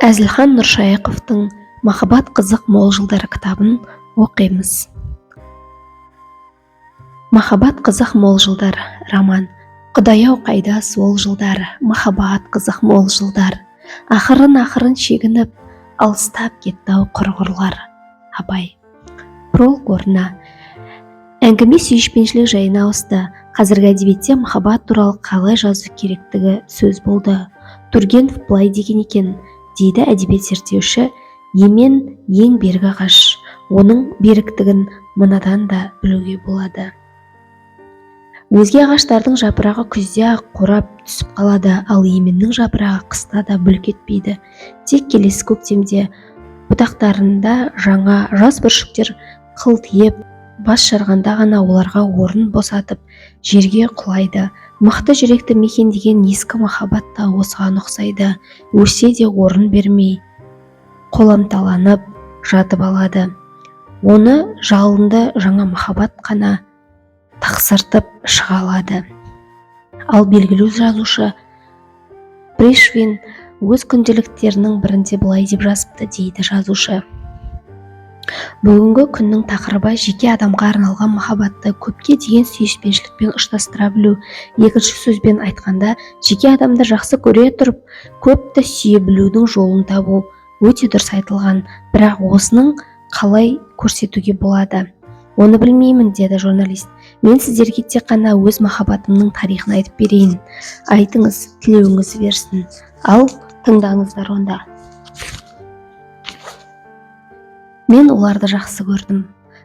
Әзілхан Нұршайықовтың «Махаббат қызық мол жылдары» кітабын оқимыз. Махаббат қызық мол жылдар роман. Құдай-ау қайда сол жылдар, махаббат қызық мол жылдар. Ақырын шегініп, алыстап кетті-ау құрғырлар. Абай. Пролог орнына. Әңгіме сүйіспеншілік жайына ауысты. Қазіргі әдебиетте махаббат туралы қалай жазу керектігі сөз болды. Тургенев былай деген екен, дейді әдебиет зерттеуші, емен ең бергі ағаш. Оның беріктігін мынадан да білуге болады. Өзге ағаштардың жапырағы күзде ақ қурап түсіп қалады, ал еменнің жапырағы қыста да бүлк етпейді. Тек келесі көктемде бұтақтарында жаңа жас бүршіктер қылтиып, бас жарғанда ғана оларға орын босатып, жерге құлайды. Мықты жүректі мекендеген ескі махаббат та осыған ұқсайды. Өссе де орын бермей, қоламталанып жатып алады. Оны жалынды жаңа махаббат қана тақсыртып шыға алады. Ал белгілі жазушы Пришвин өз күнделіктерінің бірінде былай деп жазыпты, дейді жазушы. Бүгінгі күннің тақырыбы жеке адамға арналған махаббатты көпке деген сүйіспеншілікпен ұштастыра білу. Екінші сөзбен айтқанда, жеке адамды жақсы көре тұрып, көпті сүйе білудің жолын табу. Өте дұрыс айтылған, бірақ осының қалай көрсетуге болады? Оны білмеймін, деді журналист. Мен сіздерге тек қана өз махаббатымның тарихын айтып берейін. Айтыңыз, тілеуіңіз берсін. Ал тыңдаңыздар онда. Мен оларды жақсы көрдім,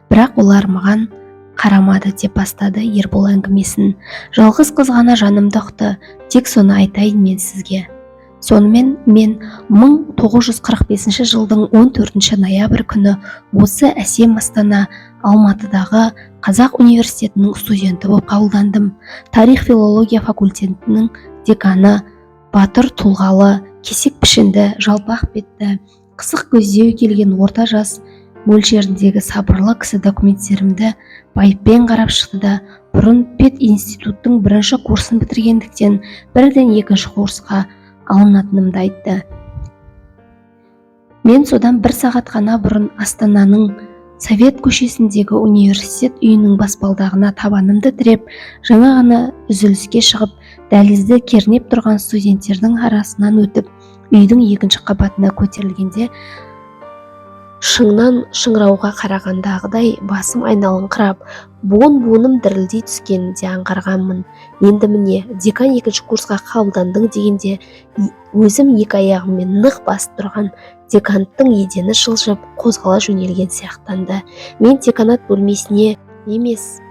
бірақ олар маған қарамады, деп бастады Ербол әңгімесін. Жалғыз қыз ғана жанымды ұқты, тек соны айтайын мен сізге. Сонымен мен 1945 жылдың 14 ноябрь күні осы әсем Астана Алматыдағы Қазақ университетінің студенті болып қабылдандым. Тарих филология факультетінің деканы, батыр тұлғалы, кесек пішінді, жалпақ бетті, қысық көздеу келген орта жас мөлшеріндегі сабырлы кісі документтерімді байыппен қарап шықты да, бұрын пединституттың 1-ші курсын бітіргендіктен бірден 2-ші курсқа алынатынымды айтты. Мен содан 1 сағат қана бұрын Астананың Совет көшесіндегі университет үйінің баспалдағына табанымды тіреп, жаңа ғана үзіліске шығып, дәлізді кернеп тұрған студенттердің арасынан өтіп, үйдің 2-ші қабатына көтерілгенде, шыңнан шыңырауға қарағандағыдай басым айналыңқырап, буын-буыным дірілдей түскенінде аңғарғанмын. Енді міне, декан 2-ші курсқа қабылдандың дегенде, өзім 2 аяғыммен нық басып тұрған деканттың едені жылжып, қозғала жөнелген сияқтанды. Мен деканат бөлмесіне емес,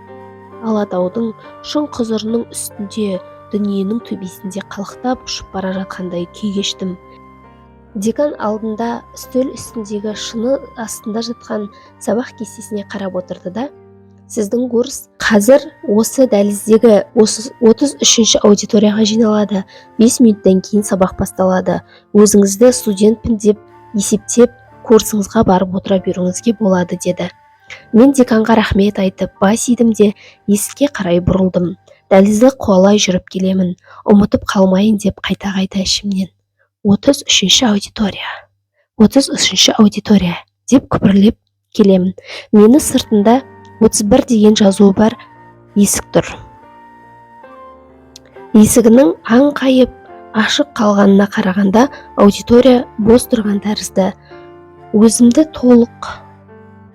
Алатаудың шың құзырының үстінде, дүниенің төбесінде қалықтап ұшып бара жатқандай күй кештім. Декан алдында үстел үстіндегі шыны астында жатқан сабақ кестесіне қарап отырды да, сіздің курс қазір осы дәліздегі 33-ші аудиторияға жиналады. 5 минуттан кейін сабақ басталады. Өзіңізді студентпін деп есептеп, курсыңызға барып отыра беруіңізге болады, деді. Мен деканға рахмет айтып, бас идім де есікке қарай бұрылдым. Дәлізді қуалай жүріп келемін, ұмытып қалмайын деп қайта ішімнен. 33-ші аудитория, 33-ші аудитория деп күбірлеп келемін. Мені сыртында 31 деген жазуы бар есік тұр. Есігінің аңқайып ашық қалғанына қарағанда аудитория бос тұрған тәрізді. Өзімді толық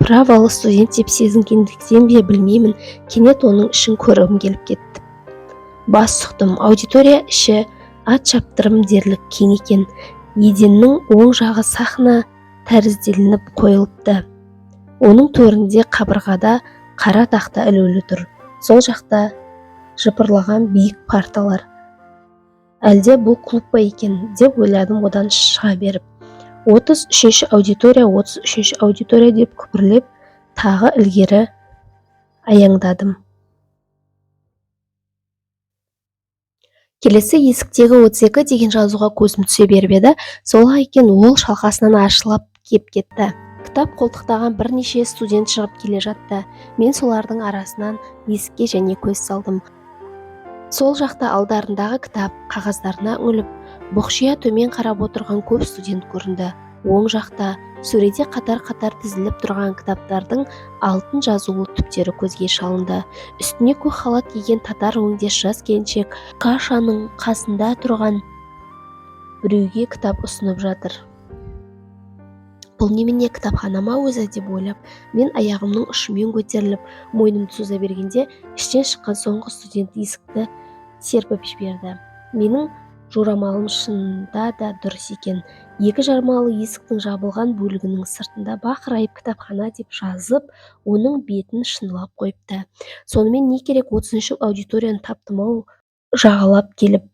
правалы студент деп сезінгендіктен бе білмеймін, кенет оның ішін көргім келіп кетті. Бас сұқтым. Аудитория іші ат шаптырым дерлік кең екен. Еденнің оң жағы сахна тәрізделініп қойылыпты. Оның төрінде қабырғада қара тақта ілулі тұр. Сол жақта жыпырлаған биік парталар. Әлде бұл клуб па екен деп ойладым одан шыға беріп. 33-ші аудитория, 33-ші аудитория деп күпірлеп, тағы ілгері аяңдадым. Келесі есіктегі 32 деген жазуға көзім түсе беріп еді, солай екен, ол шалқасынан ашылып кеп кетті. Кітап қолтықтаған бірнеше студент шығып келе жатты. Мен солардың арасынан есікке және көз салдым. Сол жақта алдарындағы кітап қағаздарына үңіліп, Бұқшия төмен қарап отырған көп студент көрінді. Оң жақта сөреде қатар-қатар тізіліп тұрған кітаптардың алтын жазулы түптері көзге шалынды. Үстіне көк халат киген татар өңдес жас келіншек Кашаның қасында тұрған біреуге кітап ұсынып жатыр. Бұл немене, кітапхана ма өзі деп ойлап, мен аяғымның ұшымен көтеріліп, мойнымды соза бергенде, іштен шыққан соңғы студент есікті серпіп жіберді. Менің жорамалым шынында да дұрыс екен. Екі жармалы есіктің жабылған бөлігінің сыртында бақырайып кітапхана деп жазып, оның бетін шынылап қойыпты. Сонымен не керек, 30-шы аудиторияны таптым-ау жағалап келіп.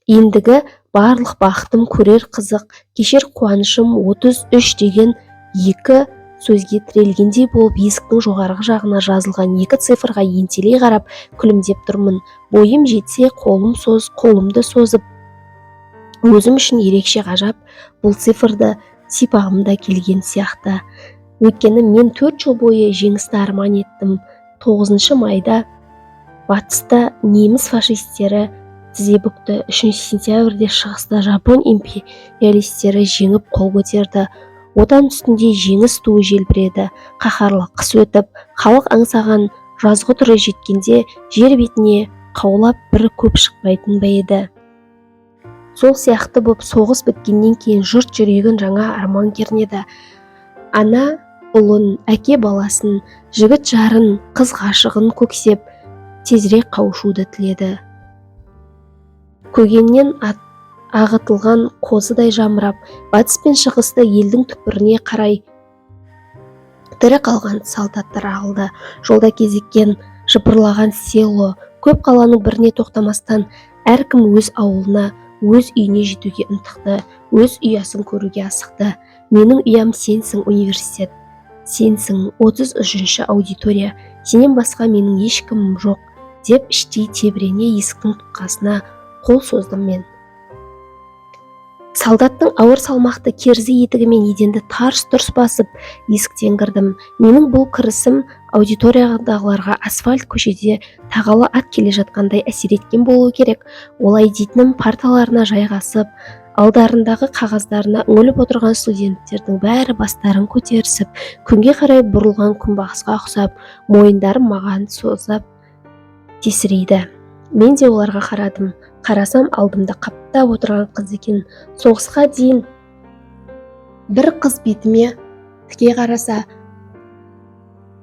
Ендігі барлық бақытым көрер қызық, кешер қуанышым 33 деген екі сөзге тірелгендей болып, есіктің жоғарғы жағына жазылған екі цифрға ентелей қарап күлімдеп тұрмын. Бойым жетсе, қолымды созып, өзім үшін ерекше ғажап, бұл цифрды сипағымда келген сияқты. Өйткені мен 4 жыл бойы жеңісті арман еттім. 9 майда батыста неміс фашистері тізе бүкті. 3 сентябрьде шығыста жапон империалистері жеңіп қол көтерді. Отан үстінде жеңіс туы желбіреді. Қаһарлы қыс өтіп, халық аңсаған жазғытұры жеткенде, жер бетіне қаулап бір көп шықпайтын ба еді. Сол сияқты боп, соғыс біткеннен кейін жұрт жүрегін жаңа арман кернеді. Ана ұлын, әке баласын, жігіт жарын, қыз ғашығын көксеп, тезірек қауышуды тіледі. Көгеннен ағытылған қозыдай жамырап, батыс пен шығысты елдің түкпіріне қарай тірі қалған солдаттар ағылды. Жолда кезіккен жыпырлаған село, көп қаланың біріне тоқтамастан, әркім өз ауылына, өз үйіне жетуге ынтықты, өз ұясын көруге асықты. Менің ұям сенсің, университет. Сенсің, 33-ші аудитория. Сенен басқа менің ешкімім жоқ, деп іштей тебірене есіктің тұтқасына қол создым мен. Солдаттың ауыр салмақты керзі етігімен еденді тарс-тұрс басып, есіктен кірдім. Менің бұл кірісім аудиториядағыларға асфальт көшеде тағалы ат келе жатқандай әсер еткен болуы керек. Олай дейтінім, парталарына жайғасып, алдарындағы қағаздарына үңіліп отырған студенттердің бәрі бастарын көтерісіп, күнге қарай бұрылған күнбағысқа ұқсап, мойындарын маған созап тесірейді. Мен де оларға қарадым. Қарасам, алдымда қаптап отырған қыз екен. Соғысқа дейін бір қыз бетіме тіке қараса,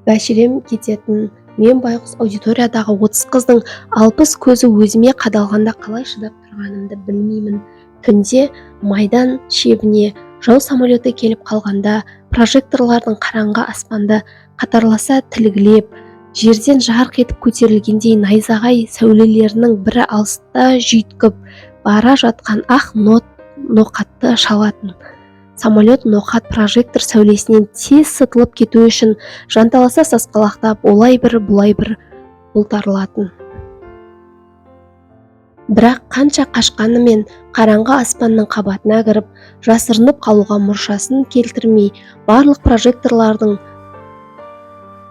бәшірем кететін, мен байғұс аудиториядағы 30 қыздың 60 көзі өзіме қадалғанда қалай шыдап тұрғанымды білмеймін. Түнде майдан шебіне жау самолеті келіп қалғанда, прожекторлардың қараңғы аспанды қатарласа тілгілеп, жерден жарқ етіп көтерілгендей найзағай сәулелерінің бірі алыста жүйткіп бара жатқан ақ ноқатты шалатын. Самолет ноқат прожектор сәулесінен тез сытылып кету үшін жанталаса сасқалақтап, олай бір бұлай бір бұлтарылатын. Бірақ қанша қашқанымен қараңғы аспанның қабатына кіріп, жасырынып қалуға мұршасын келтірмей, барлық прожекторлардың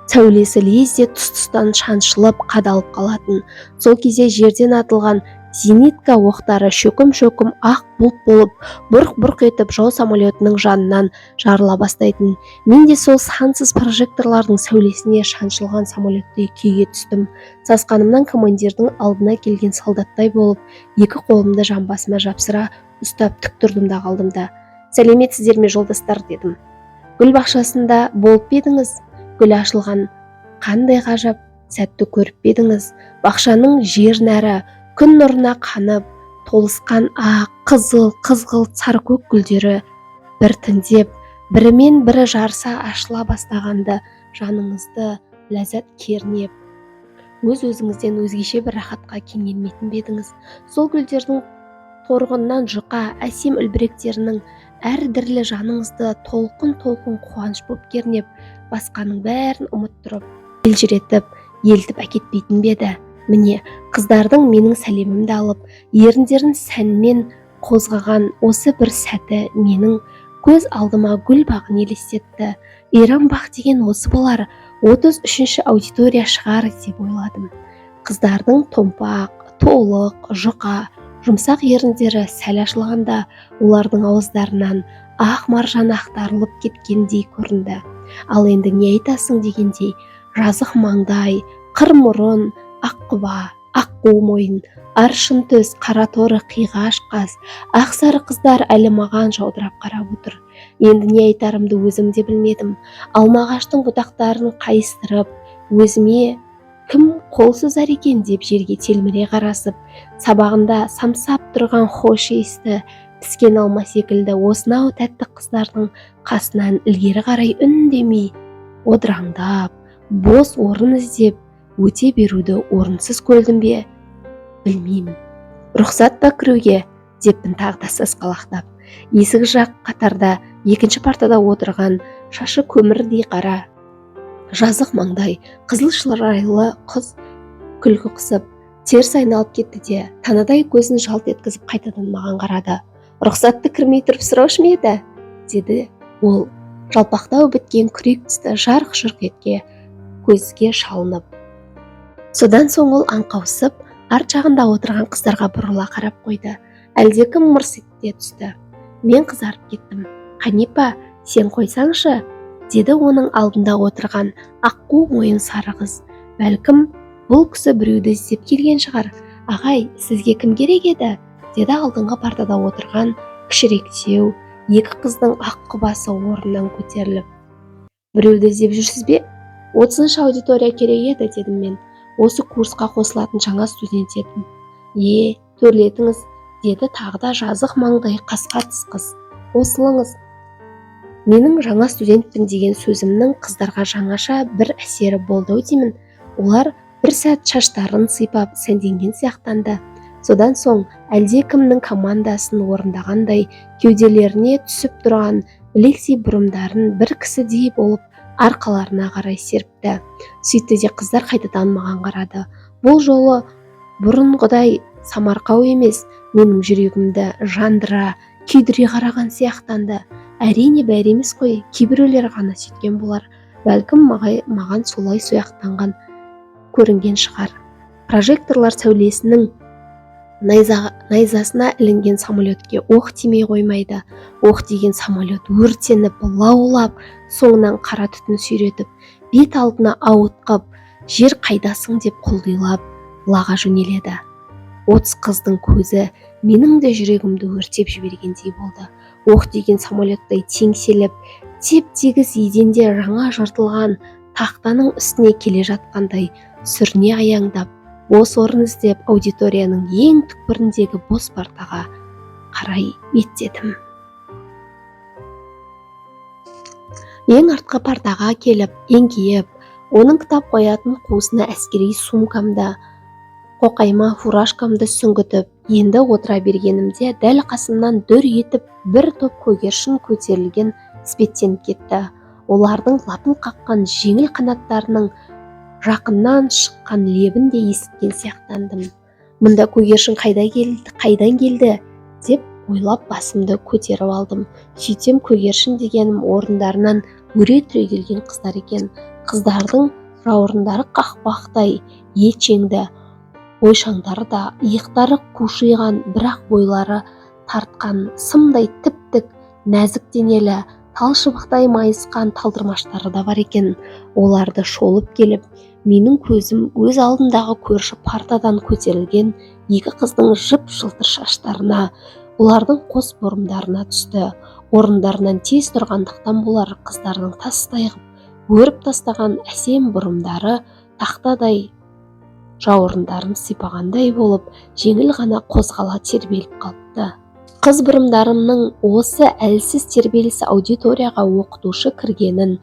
сәулесі лезде тұс-тұстан шаншылып қадалып қалатын. Сол кезде жерден атылған зенитка оқтары шөкім-шөкім ақ бұлт болып, бұрқ-бұрқ етіп жау самолетінің жанынан жарыла бастайтын. Мен де сол сансыз прожекторлардың сәулесіне шаншылған самолетте күйге түстім. Сасқанымнан командирдің алдына келген солдаттай болып, екі қолымды жамбасыма жапсыра ұстап тік тұрдым да қалдым да. Сәлеметсіздер ме, жолдастар, дедім. Гүл бақшасында болып едіңіз? Гүл ашылған қандай ғажап сәтті көріп едіңіз? Бақшаның жер нәрі күн нұрына қанып, толысқан ақ, қызыл, қызғылт, саркөк гүлдері біртіндеп, бірімен бірі жарыса ашыла бастағанды, жаныңызды ләззат кернеп, өз-өзіңізден өзгеше бір рахатқа кенелмейтін бе едіңіз? Сол гүлдердің торғыннан жұқа, әсем үлбіректерінің әр дірлі жаныңызды толқын-толқын қуаныш боп кернеп, басқаның бәрін ұмыттырып, елжіретіп, елтіп әкетпейтін бе еді? Міне, қыздардың менің сәлемімді алып, еріндерін сәнмен қозғаған осы бір сәті менің көз алдыма гүл бағын елестетті. Иран бақ деген осы болар, 33-ші аудитория шығар деп ойладым. Қыздардың томпақ, толық, жұқа, Жұмсақ еріндері сәл ашылғанда олардың ауыздарынан ақ маржан ақтарылып кеткендей көрінді. Ал енді не айтасың дегендей, жазық маңдай, қыр мұрын, ақ құба, аққу мойын, аршын төс, қара торы, қиғаш қас, ақ сары қыздар әлі маған жаудырап қарап отыр. Енді не айтарымды өзім де білмедім. Алма ағаштың бұтақтарын қайыстырып, өзіме кім қол созар екен деп жерге телміре қарасып, сабағында самсап тұрған хош иісті піскен алма секілді осынау тәтті қыздардың қасынан ілгері қарай үндемей, одыраңдап, бос орын іздеп өте беруді орынсыз көрдім бе? Білмеймін. Рұқсат па кіруге? Деппін тағы да сасқалақтап. Есік жақ қатарда екінші партада отырған шашы көмірдей қара, жазық маңдай, қызыл шырайлы қыз күлкі қысып, теріс айналып кетті де, танадай көзін жалт еткізіп қайтадан маған қарады. Рұқсатты кірмей тұрып сұраушы ма еді? Деді ол, жалпақтау біткен күрек түсті жарқ-жұрқ етке көзге шалынып. Содан соң ол аңқаусып, арт жағында отырған қыздарға бұрыла қарап қойды. Әлдекім мырс ете түсті. Мен қызарып кеттім. Қанипа, сен қойсаңшы, деді оның алдында отырған аққу мойын сары қыз. Бәлкім, бұл кісі біреуді іздеп келген шығар. Ағай, сізге кім керек еді? Деді алдыңғы партада отырған кішіректеу екі қыздың ақ құбасы орнынан көтеріліп. Біреуді іздеп жүрсіз бе? 30-шы аудитория керек еді, дедім мен. Осы курсқа қосылатын жаңа студент едім. Төрлетіңіз, деді тағы да жазық маңдай қасқа тіс қыз. Қосылыңыз. Менің жаңа студентпін деген сөзімнің қыздарға жаңаша бір әсері болды деймін. Олар бір сәт шаштарын сипап сәнденген сияқтанды. Содан соң әлде кімнің командасын орындағандай кеуделеріне түсіп тұрған білектей бұрымдарын бір кісідей болып арқаларына қарай серпті. Сөйтті де қыздар қайтадан маған қарады. Бұл жолы бұрынғыдай самарқау емес, менің жүрегімді жандыра, күйдіре қараған сияқтанды. Әрине бәрі емес қой, кейбіреулер ғана сөйткен болар. Бәлкім маған солай сояқтанған көрінген шығар. Прожекторлар сәулесінің найзасына ілінген самолетке оқ тимей қоймайды. Оқ деген самолет өртеніп, лаулап, соңынан қара түтін сүйретіп, бет алдына ауытқып, жер қайдасың деп құлдилап лаға жөнеледі. 30 қыздың көзі менің де жүрегімді өртеп жібергендей болды. Оқ деген самолеттай теңселіп, теп-тегіс еденде жаңа жыртылған тақтаның үстіне келе жатқандай сүріне аяңдап, бос орын іздеп аудиторияның ең түкпіріндегі бос партаға қарай беттедім. Ең артқы партаға келіп, еңкейіп, оның кітап қоятын қуысына әскери сумкамды, қоқайма фуражкамды сүңгітіп, енді отыра бергенімде дәл қасымнан дүр етіп бір топ көгершін көтерілген іспеттеніп кетті. Олардың лапын қаққан жеңіл қанаттарының жақыннан шыққан лебін де естіген сияқтандым. Мұнда көгершін қайдан келді деп ойлап басымды көтеріп алдым. Сөйтсем көгершін дегенім орындарынан өре түрегелген қыздар екен. Қыздардың жауырындары қақпақтай етшеңді, ойшаңдары да, иықтары қушиған, бірақ бойлары тартқан, сымдай тіп-тік, нәзік денелі, талшыбықтай майысқан талдырмаштары да бар екен. Оларды шолып келіп, менің көзім өз алдымдағы көрші партадан көтерілген екі қыздың жып-жылтыр шаштарына, олардың қос бұрымдарына түсті. Орындарынан тез тұрғандықтан болар, қыздардың тастай қып өріп тастаған әсем бұрымдары тақтадай жауырындарын сипағандай болып, жеңіл ғана қозғала тербеліп қалыпты. Қыз бұрымдарымның осы әлсіз тербелісі аудиторияға оқытушы кіргенін,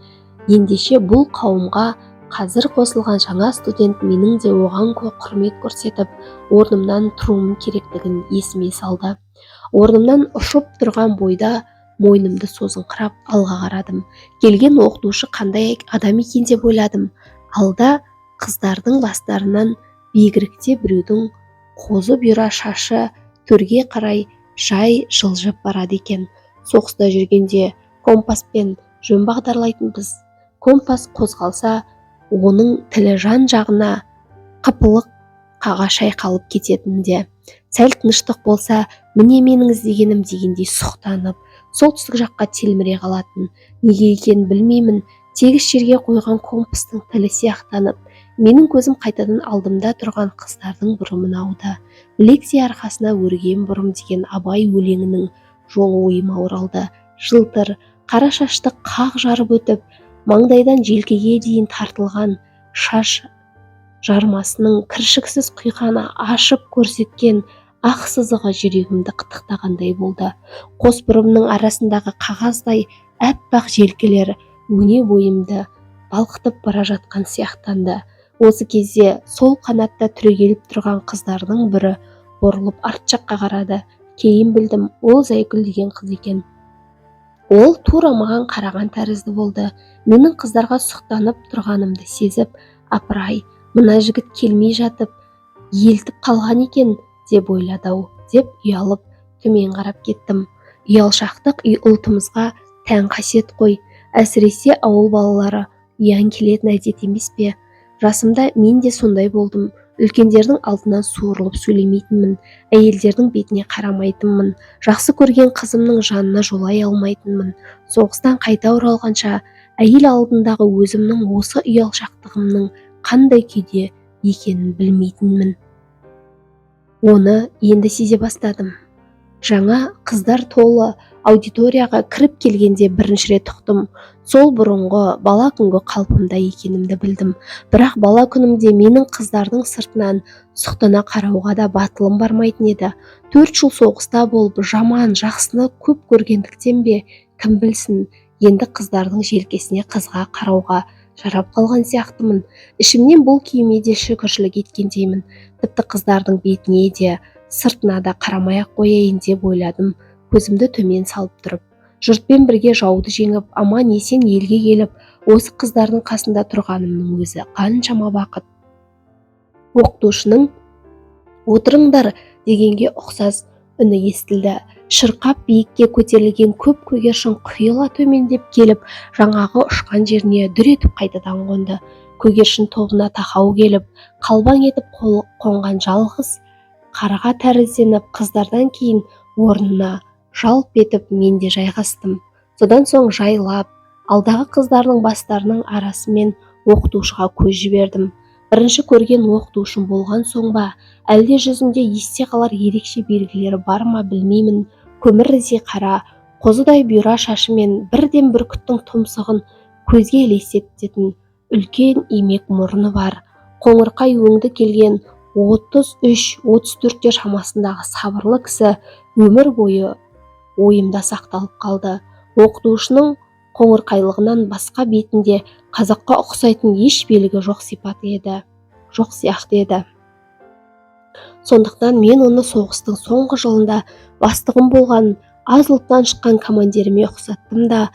ендеше бұл қауымға қазір қосылған жаңа студент менің де оған құрмет көрсетіп, орнымнан тұруым керектігін есіме салды. Орнымнан ұшып тұрған бойда мойнымды созыңқырап алға қарадым. Келген оқытушы қандай адам екен деп ойладым. Алда қыздардың бастарынан биігіректе біреудің қозы бұйра шашы төрге қарай жай жылжып барады екен. Соғыста жүргенде компаспен жөн бағдарлайтынбыз. Компас қозғалса, оның тілі жан жағына қыпылық қаға шайқалып кететінде. Сәл тыныштық болса, міне менің іздегенім дегендей сұқтанып, солтүстік жаққа телміре қалатын. Неге екенін білмеймін, тегіс жерге қойған компастың тілі сияқтанып, менің көзім қайтадан алдымда тұрған қыздардың бұрымына ауды. Лекция арқасына өрген бұрым деген Абай өлеңінің жолы ойыма оралды. Жылтыр, қара шашты қақ жарып өтіп, маңдайдан желкеге дейін тартылған шаш жармасының кіршіксіз құйқаны ашып көрсеткен ақ сызығы жүрегімді қытықтағандай болды. Қос бұрымның арасындағы қағаздай әппақ желкелер өне бойымды балқытып бара жатқан сияқтанды. Осы кезде сол қанатта түрегеліп тұрған қыздардың бірі бұрылып арт жаққа қарады. Кейін білдім, ол Зайкүл деген қыз екен. Ол тура маған қараған тәрізді болды. Менің қыздарға сұқтанып тұрғанымды сезіп, апырай, мына жігіт келмей жатып, елтіп қалған екен деп ойлады-ау деп ұялып төмен қарап кеттім. Ұялшақтық ұлтымызға тән қасиет қой, әсіресе ауыл балалары ұяң келетін әдет емес пе? Жасымда мен де сондай болдым. Үлкендердің алдынан суырылып сөйлемейтінмін, әйелдердің бетіне қарамайтынмын, жақсы көрген қызымның жанына жолай алмайтынмын. Соғыстан қайта оралғанша әйел алдындағы өзімнің осы ұялшақтығымның қандай күйде екенін білмейтінмін. Оны енді сезе бастадым. Жаңа қыздар толы аудиторияға кіріп келгенде бірінші рет ұқтым. Сол бұрынғы бала күнгі қалпымда екенімді білдім. Бірақ бала күнімде менің қыздардың сыртынан сұқтана қарауға да батылым бармайтын еді. 4 жыл соғыста болып жаман жақсыны көп көргендіктен бе, кім білсін, енді қыздардың желкесіне қызға қарауға жарап қалған сияқтымын. Ішімнен бұл күйіме де шүкіршілік еткендеймін. Тіпті қыздардың бетіне де сыртына да қарамай-ақ қояйын деп ойладым, көзімді төмен салып тұрып. Жұртпен бірге жауды жеңіп, аман есен елге келіп, осы қыздардың қасында тұрғанымның өзі қаншама бақыт. Оқытушының «Отырыңдар» дегенге ұқсас үні естілді. Шырқап биікке көтерілген көп көгершін құйыла төмендеп келіп, жаңағы ұшқан жеріне дүр етіп қайтадан қонды. Көгершін тобына тақау келіп, қалбаң етіп қонған жалғыз қарға тәрізденіп, қыздардан кейін орнына жалп етіп мен де жайғастым. Содан соң жайлап, алдағы қыздардың бастарының арасымен оқытушыға көз жібердім. Бірінші көрген оқытушым болған соң ба, әлде жүзінде есте қалар ерекше белгілері бар ма білмеймін. Көмірдей қара, қозыдай бұйра шашымен бірден бүркіттің тұмсығын көзге елестететін үлкен имек мұрны бар. Қоңырқай өңді келген 33-34 шамасындағы сабырлы кісі өмір бойы ойымда сақталып қалды. Оқытушының қоңырқайлығынан басқа бетінде қазаққа ұқсайтын еш белгі жоқ сияқты еді. Сондықтан мен оны соғыстың соңғы жылында бастығым болған аз ұлттан шыққан командиріме ұқсаттым да,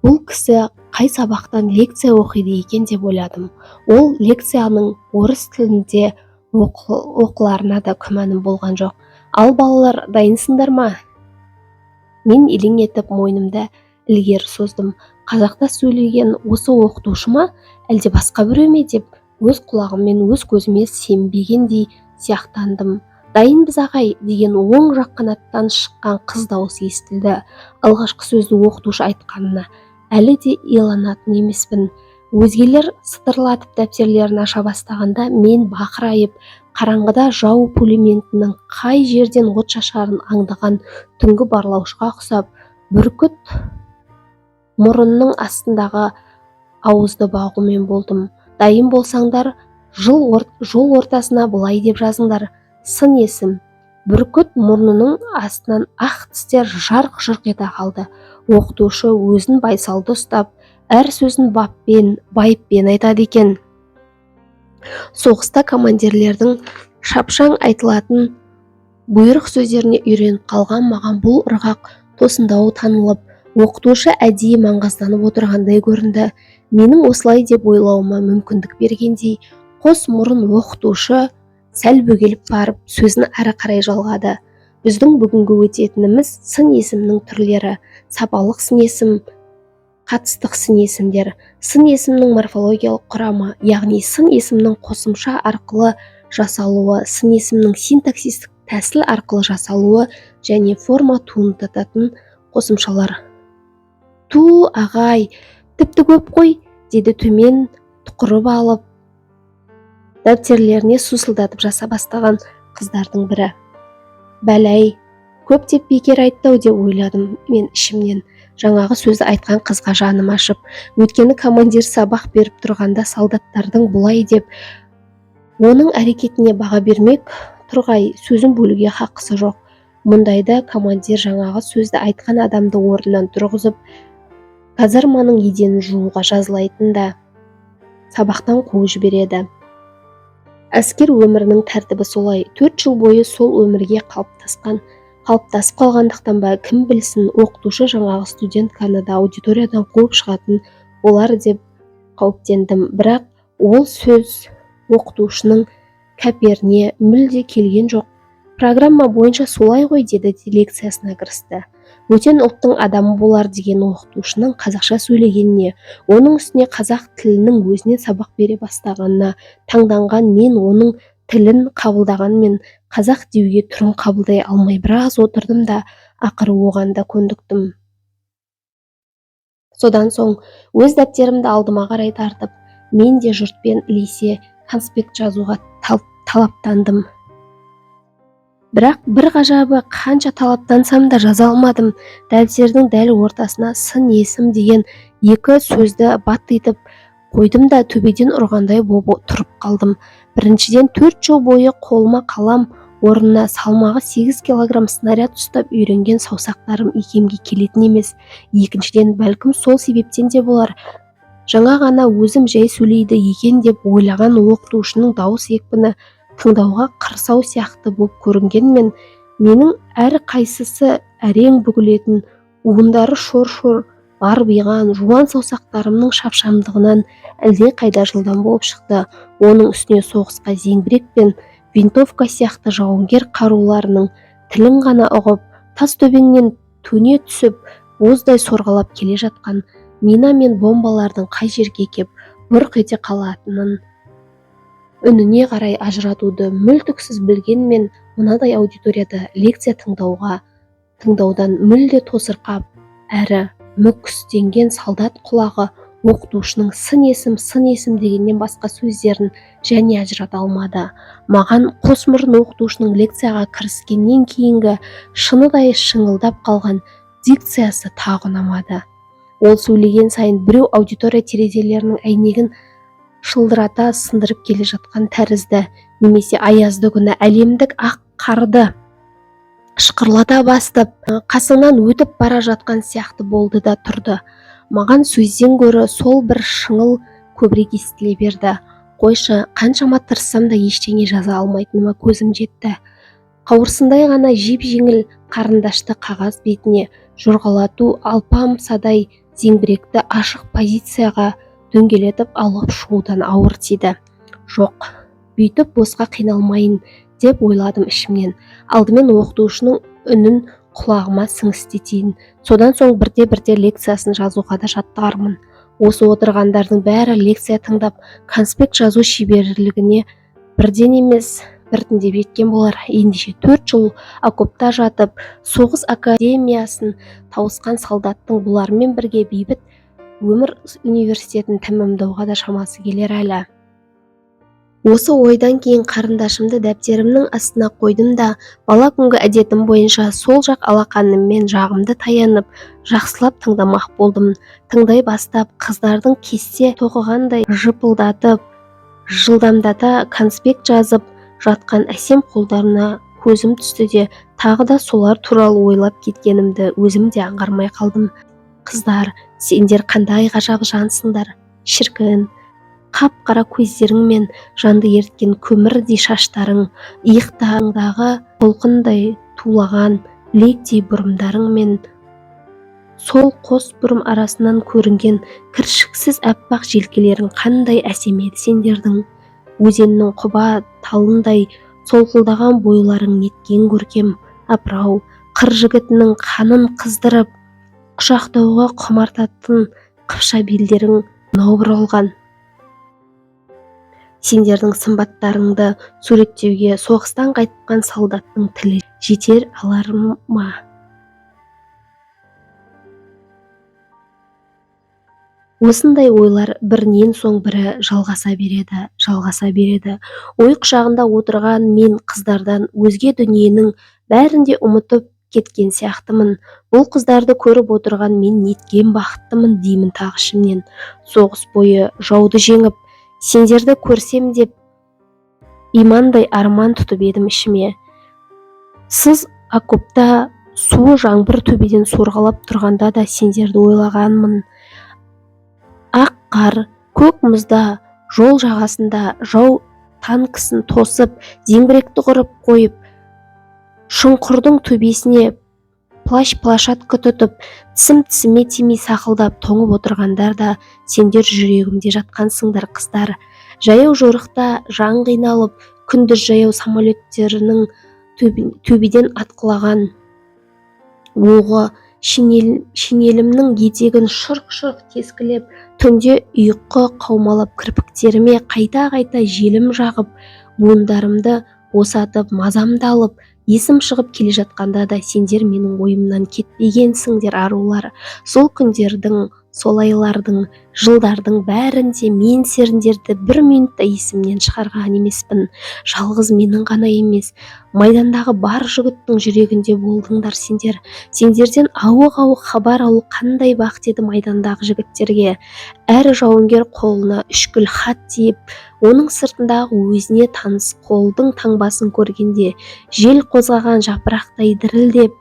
бұл кісі қай сабақтан лекция оқиды екен деп ойладым. Ол лекцияның орыс тілінде оқыларына да күмәнім болған жоқ. Ал балалар, дайынсыңдар ма? Мен елең етіп мойнымды ілгері создым. Қазақта сөйлеген осы оқытушы ма, әлде басқа біреу ме деп өз құлағыммен өз көзіме сенбегендей сияқтандым. «Дайынбыз ағай» деген оң жақ қанаттан шыққан қыз дауысы естілді. Алғашқы сөзді оқытушы айтқанына әлі де иланатын емеспін. Өзгелер сытырлатып дәптерлерін аша бастағанда мен бақырайып, қараңғыда жау пулементінің қай жерден от шашарын аңдаған түнгі барлаушыға ұқсап, бүркіт мұрынның астындағы ауызды бағумен болдым. Дайын болсаңдар, жол ортасына былай деп жазыңдар: сын есім. Бүркіт мұрнының астынан ақ тістер жарқ-жұрқ ете қалды. Оқытушы өзін байсалды ұстап, әр сөзін байыппен айтады екен. Соғыста командирлердің шапшаң айтылатын бұйрық сөздеріне үйреніп қалған маған бұл ырғақ тосындау танылып, оқытушы әдейі маңғазданып отырғандай көрінді. Менің осылай деп ойлауыма мүмкіндік бергендей, қос мұрын оқытушы сәл бөгеліп барып, сөзін әрі қарай жалғады. Біздің бүгінгі өтетініміз сын есімнің түрлері: сапалық сын есім, қатыстық сын есімдер. Сын есімнің морфологиялық құрамы, яғни сын есімнің қосымша арқылы жасалуы, сын есімнің синтаксистік тәсіл арқылы жасалуы және форма туындататын қосымшалар. Ту, ағай, тіпті көп қой, деді төмен тұқырып алып, дәптерлеріне сусылдатып жаса бастаған қыздардың бірі. Бәләй, көп деп бекер айтты-ау деп ойладым мен ішімнен. Жаңағы сөзді айтқан қызға жаным ашып, өйткені командир сабақ беріп тұрғанда солдаттардың бұлай деп оның әрекетіне баға бермек тұрғай сөзін бөлуге хақысы жоқ. Мұндайда командир жаңағы сөзді айтқан адамды орнынан тұрғызып, казарманың еденін жууға жазалайтын да сабақтан қуып жібереді. Әскер өмірінің тәртібі солай. 4 жыл бойы сол өмірге қалыптасып қалғандықтан ба, кім білсін, оқытушы жаңағы студентканы да аудиториядан қуып шығатын болар деп қауіптендім. Бірақ ол сөз оқытушының кәперіне мүлде келген жоқ. Программа бойынша солай ғой, деді лекциясына кірісті. Бөтен ұлттың адамы болар деген оқытушының қазақша сөйлегеніне, оның үстіне қазақ тілінің өзіне сабақ бере бастағанына таңданған мен оның тілін қабылдағанмен қазақ деуге түрін қабылдай алмай біраз отырдым да, ақыры оған да көндіктім. Содан соң өз дәптерімді алдыма қарай тартып, мен де жұртпен ілесе конспект жазуға талаптандым. Бірақ бір ғажабы, қанша талаптансам да жаза алмадым. Дәптердің дәл ортасына сын есім деген 2 сөзді баттитып қойдым да төбеден ұрғандай болып тұрып қалдым. Біріншіден 4 жыл бойы қолыма қалам орнына салмағы 8 килограмм снаряд ұстап үйренген саусақтарым икемге келетін емес. Екіншіден, бәлкім сол себептен де болар, жаңа ғана өзім жай сөйлейді екен деп ойлаған оқытушының дауыс екпіні тыңдауға қырсау сияқты болып көрінгенмен, менің әр қайсысы әрең бүгілетін, уындары шор-шор барбиған жуан саусақтарымның шапшаңдығынан әлде қайда жылдам болып шықты. Оның үстіне соғысқа зеңбірек пен винтовка сияқты жауынгер қаруларының тілін ғана ұғып, тас төбеңнен төне түсіп, боздай сорғалап келе жатқан мина мен бомбалардың қай жерге кеп бұрқ ете қалатынын үніне қарай ажыратуды мүлтіксіз білгенмен, мынадай аудиторияда лекция тыңдаудан мүлде тосырқап әрі мүкістенген солдат құлағы оқытушының сын есім дегеннен басқа сөздерін және ажырата алмады. Маған қос мұрын оқытушының лекцияға кіріскеннен кейінгі шыныдай шыңылдап қалған дикциясы тағы ұнамады. Ол сөйлеген сайын біреу аудитория терезелерінің әйнегін шылдырата сындырып келе жатқан тәрізді, немесе аязды күні әлемдік ақ қарды шықырлата бастап, қасыңнан өтіп бара жатқан сияқты болды да тұрды. Маған сөзден гөрі сол бір шыңыл көбірек естіле берді. Қойшы, қаншама тырыссам да ештеңе жаза алмайтыныма көзім жетті. Қауырсындай ғана жеп-жеңіл қарындашты қағаз бетіне жорғалату алпамсадай зеңбіректі ашық позицияға дөңгелетіп алып шығудан ауыр тиді. Жоқ, бүйтіп босқа қиналмайын деп ойладым ішімнен. Алдымен оқытушының үнін құлағыма сіңістетейін. Содан соң бірте-бірте лекциясын жазуға да жаттығармын. Осы отырғандардың бәрі лекция тыңдап, конспект жазу шеберлігіне бірден емес, біртіндеп жеткен болар. Ендеше 4 жыл окопта жатып, соғыс академиясын тауысқан солдаттың бұлармен бірге бейбіт өмір университетін тәмамдауға да шамасы келер әлі. Осы ойдан кейін қарындашымды дәптерімнің астына қойдым да, бала күнгі әдетім бойынша сол жақ алақаныммен жағымды таянып, жақсылап тыңдамақ болдым. Тыңдай бастап, қыздардың кесте тоқығандай жыпылдатып, жылдамдата конспект жазып жатқан әсем қолдарына көзім түсті де, тағы да солар туралы ойлап кеткенімді өзім де аңғармай қалдым. Қыздар, сендер қандай ғажап жансыңдар, шіркін, қап-қара көздерің мен жанды ерткен көмірдей шаштарың, иықтарыңдағы толқындай тулаған білектей бұрымдарың мен сол қос бұрым арасынан көрінген кіршіксіз әппақ желкелерің қандай әсем еді сендердің. Өзеннің құба талындай солқылдаған бойларың неткен көркем. Апырау, қыр жігітінің қанын қыздырып, құшақтауға құмартатын қыпша белдерің мынау бұралған. Сендердің сымбаттарыңды суреттеуге соғыстан қайтқан солдаттың тілі жетер алар ма? Осындай ойлар бірінен соң бірі жалғаса береді. Ой құшағында отырған мен қыздардан өзге дүниенің бәрін де ұмытып кеткен сияқтымын. Бұл қыздарды көріп отырған мен неткен бақыттымын деймін тағы ішімнен. Соғыс бойы жауды жеңіп, сендерді көрсем деп имандай арман тұтып едім ішіме. Сыз окопта суы жаңбыр төбеден сорғалап тұрғанда да сендерді ойлағанмын. Ақ қар, көк мұзда, жол жағасында жау танкісін тосып, зеңбіректі құрып қойып, шұңқырдың төбесіне плащ-плашатка тұтып, тісім-тісіме тимей сақылдап тоңып отырғандар да сендер жүрегімде жатқансыңдар қыздар. Жаяу жорықта жан қиналып, күндіз жаяу самолеттерінің төбеден атқылаған оғы, шинелімнің етегін шырқ-шырқ тескілеп, түнде ұйқы қаумалап кірпіктеріме қайта-қайта желім жағып, буындарымды босатып, мазамды алып, есім шығып келе жатқанда да сендер менің ойымнан кетпегенсіңдер арулар. Сол күндердің, сол айлардың, жылдардың бәрінде мен сендерді бір минутта есімнен шығарған емеспін. Жалғыз менің ғана емес, майдандағы бар жігіттің жүрегінде болдыңдар сендер. Сендерден ауық-ауық хабар алу қандай бақыт еді майдандағы жігіттерге. Әр жауынгер қолына үшкіл хат тиіп, оның сыртындағы өзіне таныс қолдың таңбасын көргенде жел қозғаған жапырақтай дірілдеп,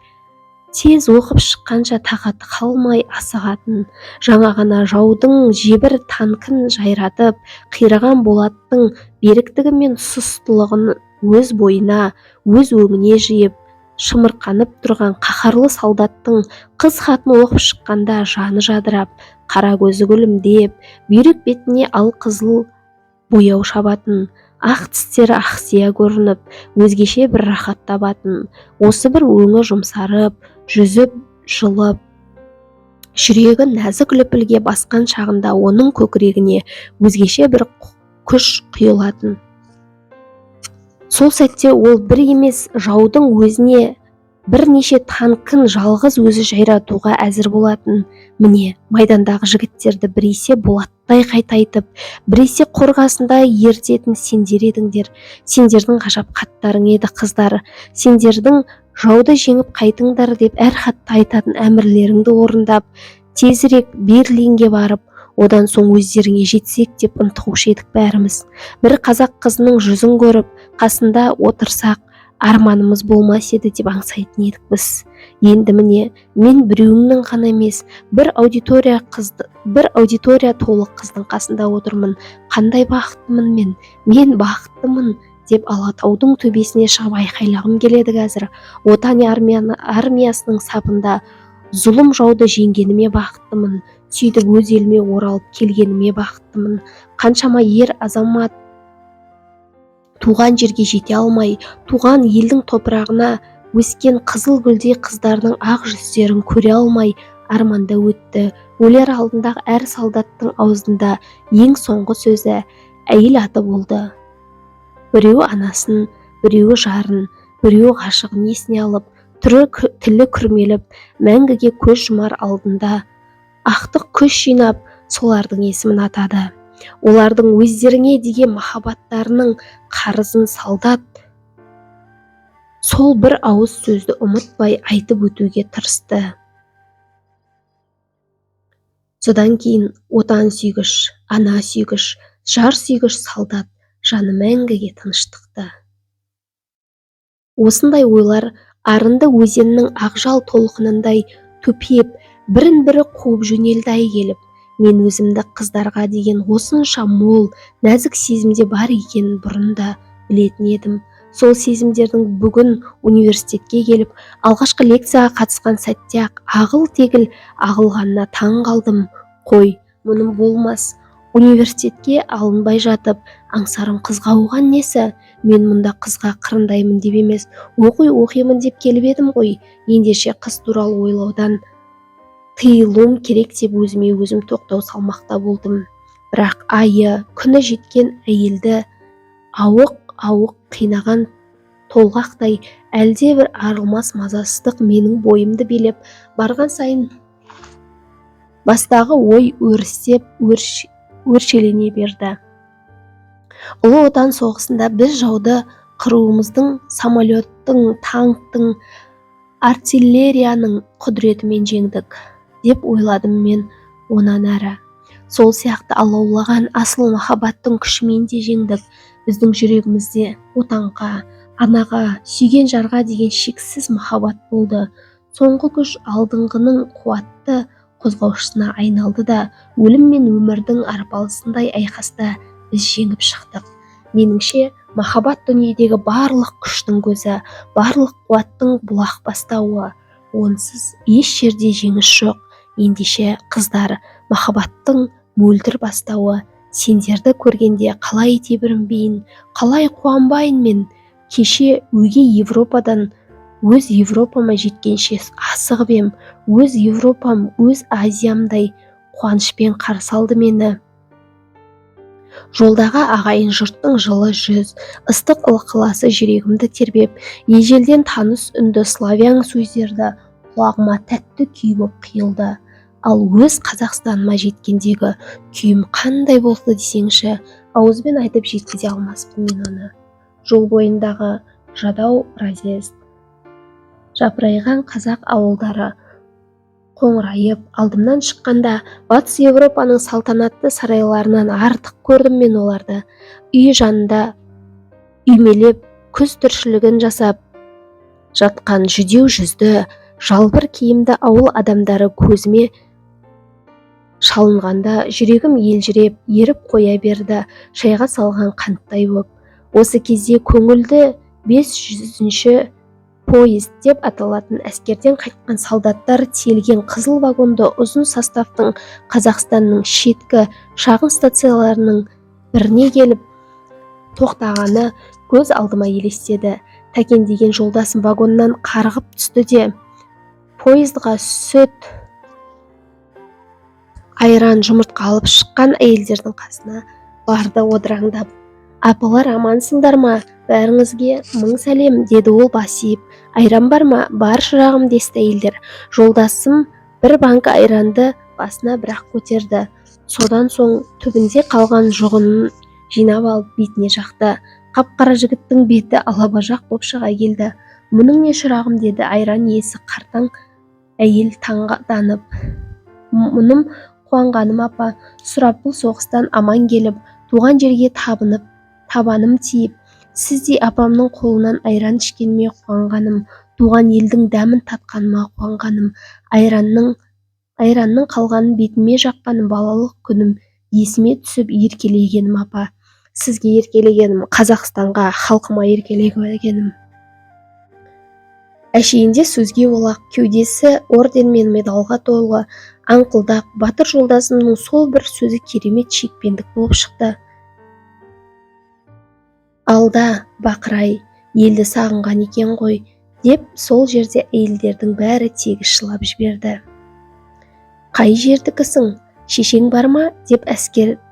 тез оқып шыққанша тағаты қалмай асығатын, жаңа ғана жаудың жебір танкін жайратып, қираған болаттың беріктігі мен сұстылығын өз бойына, өз өңіне жиып, шымырқанып тұрған қаһарлы солдаттың қыз хатын оқып шыққанда жаны жадырап, қара көзі күлімдеп, бүйрек бетіне алқызыл бояу шабатын, ақ тістері ақсия көрініп, өзгеше бір рахат табатын. Осы бір өңі жұмсарып, жүзі жылып, жүрегі нәзік лүпілге басқан шағында оның көкірегіне өзгеше бір күш құйылатын. Сол сәтте ол бір емес жаудың өзіне бірнеше танкін жалғыз өзі жайратуға әзір болатын. Міне, майдандағы жігіттерді біресе болаттай қайтайтып, біресе қорғасында ертетін сендер едіңдер. Сендердің ғажап хаттарың еді қыздар. Сендердің жауды жеңіп қайтыңдар деп әр хатта айтатын әмірлеріңді орындап, тезірек Берлинге барып, одан соң өздеріңе жетсек деп ынтығушы едік бәріміз. Бір қазақ қызының жүзін көріп, қасында отырсақ, арманымыз болмас еді деп аңсайтын едік біз. Енді міне, мен біреуіңнің ғана емес, бір аудитория толық қыздың қасында отырмын. Қандай бақыттымын мен бақыттымын деп Алатаудың төбесіне шығып айқайлағым келеді қазір. Отан армиясының сапында зұлым жауды жеңгеніме бақыттымын. Сөйтіп өз еліме оралып келгеніме бақыттымын. Қаншама ер азамат туған жерге жете алмай, туған елдің топырағына өскен қызыл гүлдей қыздарының ақ жүздерін көре алмай арманда өтті. Өлер алдындағы әр солдаттың аузында ең соңғы сөзі әйел аты болды. Біреуі анасын, біреуі жарын, біреуі ғашығын есіне алып, тілі күрмеліп, мәңгіге көз жұмар алдында ақтық күш жинап, солардың есімін атады. Олардың өздеріңе деген махаббаттарының қарызын солдат сол бір ауыз сөзді ұмытпай айтып өтуге тырысты. Содан кейін отан сүйгіш, ана сүйгіш, жар сүйгіш солдат жаны мәңгіге тыныштықты. Осындай ойлар арынды өзеннің ақжал толқынындай төпеп, бірін-бірі қуып жөнелді келіп, мен өзімді қыздарға деген осынша мол, нәзік сезімде бар екенін бұрын да білетін едім. Сол сезімдердің бүгін университетке келіп, алғашқы лекцияға қатысқан сәтте-ақ ағыл-тегіл ағылғанына таң қалдым. Қой, мұным болмас. Университетке алынбай жатып, аңсарым қызға оған несі? Мен мұнда қызға қырындаймын деп емес, оқимын деп келіп едім ғой. Ендеше қыз туралы ойлаудан тыйылуым керек деп өзіме өзім тоқтау салмақта болдым. бірақ айы, күні жеткен әйелді ауық қинаған толғақтай әлде бір арылмас мазасыздық менің бойымды билеп барған сайын бастағы ой өрістеп өршелене берді. Ұлы Отан соғысында біз жауды қыруымыздың, самолеттің, танктың, артиллерияның құдіретімен жеңдік деп ойладым мен онан әрі. Сол сияқты алаулаған асыл махаббаттың күшімен де жеңдік. Біздің жүрегімізде отанға, анаға, сүйген жарға деген шексіз махаббат болды. Соңғы күш алдыңғының қуатты қозғаушысына айналды да өлім мен өмірдің арпалысындай айқаста біз жеңіп шықтық. Меніңше, махаббат дүниедегі барлық күштің көзі, барлық қуаттың бұлақ бастауы. Онсыз еш жерде жеңіс жоқ. Ендеше қыздар, махаббаттың мөлдір бастауы. Сендерді көргенде қалай тебірінбейін, қалай қуанбайын мен. Кеше өгей Европадан өз Европама жеткенше асығып ем. Өз Европам, өз Азиямдай қуанышпен қарсы алды мені. Жолдағы ағайын жұрттың жылы жүз, ыстық ықыласы жүрегімді тербеп, ежелден таныс үнді славян сөздерді құлағыма тәтті күй боп құйылды. Ал өз Қазақстаныма жеткендегі күйім қандай болды десеңші, ауызбен айтып жеткізе алмаспын мен оны. Жол бойындағы жадау разъезд, жапырайған қазақ ауылдары қоңырайып, алдымнан шыққанда Батыс Европаның салтанатты сарайларынан артық көрдім мен оларды. Үй жанында үймелеп, күз тіршілігін жасап жатқан жүдеу жүзді, жалбыр киімді ауыл адамдары көзіме шалынғанда жүрегім елжіреп, еріп қоя берді, шайға салған қанттай боп. Осы кезде көңілді 500-ші поезд деп аталатын әскерден қайтқан солдаттар тиелген қызыл вагонды ұзын составтың Қазақстанның шеткі шағын станцияларының біріне келіп тоқтағаны көз алдыма елестеді. Тәкен деген жолдасым вагоннан қарғып түсті де поездға сүт, айран, жұмыртқа алып шыққан әйелдердің қасына барды одыраңдап. Апалар амансыңдар ма? Бәріңізге мың сәлем, деді ол басиып. Айран бар ма? Бар шырағым, десті әйелдер. Жолдасым бір банка айранды басына бірақ көтерді. Содан соң түбінде қалған жұғынын жинап алып бетіне жақты. Қап-қара жігіттің беті алабажақ боп шыға келді. Мұның не шырағым, деді айран иесі қартаң әйел таңданып. Мұным қуанғаным апа, сұрапыл соғыстан аман келіп, туған жерге табаным тиіп, сіздей апамның қолынан айран ішкеніме қуанғаным, туған елдің дәмін татқаныма қуанғаным, айранның қалғанын бетіме жаққаным, балалық күнім есіме түсіп еркелегенім апа. Сізге еркелегенім, Қазақстанға, халқыма еркелегенім. Әшейінде сөзге олақ, кеудесі орден мен медалға толы, аңқылдақ, батыр жолдасымның сол бір сөзі керемет шекпендік болып шықты. Алда, бақырай, елді сағынған екен ғой, деп сол жерде әйелдердің бәрі тегіс жылап жіберді. Қай жердікісің? Шешең бар ма? Деп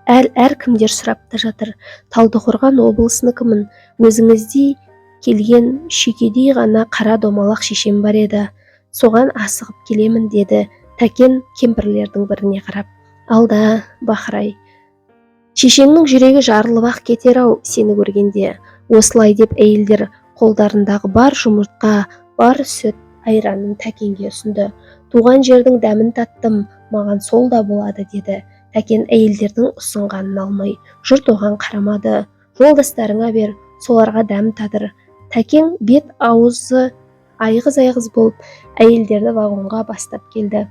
әркімдер сұрапты жатыр. Талдықорған облысыныкімін. Өзіңіздей келген шүйкедей ғана қара домалақ шешем бар еді. Соған асығып келемін, деді Тәкен кемпірлердің біріне қарап. Алда, бақырай, шешеңнің жүрегі жарылып-ақ кетер-ау сені көргенде. Осылай деп әйелдер қолдарындағы бар жұмыртқа, бар сүт айранын Тәкенге ұсынды. Туған жердің дәмін таттым, маған сол да болады, деді. Тәкен әйелдердің ұсынғанын алмай, жұрт оған қарамады. Жолдастарыңа бер, соларға дәм татыр. Тәкен бет аузы айғыз-айғыз болып әйелдерді вагонға бастап келді.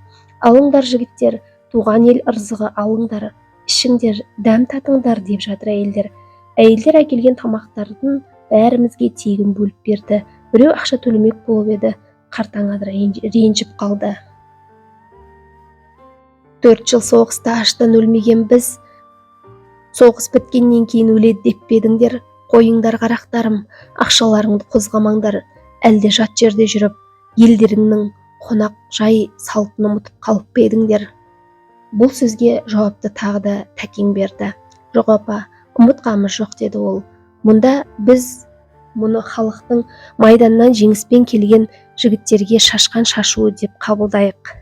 Алыңдар жігіттер, туған ел ырзығы алыңдар, ішіңдер, дәм татыңдар, деп жатыр әйелдер. Әйелдер әкелген тамақтардың бәрімізге тегін бөліп берді. Біреу ақша төлемек болып еді, қартаң адыр ренжіп қалды. 4 жыл соғыста аштан өлмеген біз, соғыс біткеннен кейін өледі деп педіңдер. Қойыңдар қарақтарым, ақшаларыңды қозғамаңдар, әлде жат жерде жүріп, елдеріңнің қонақ жай салтын ұмытып қалып педіңдер. Бұл сөзге жауапты тағы да Тәкең берді. Жоқ апа, ұмытқамыз жоқ, деді ол. Мұнда біз мұны халықтың майданнан жеңіспен келген жігіттерге шашқан шашуы деп қабылдайық.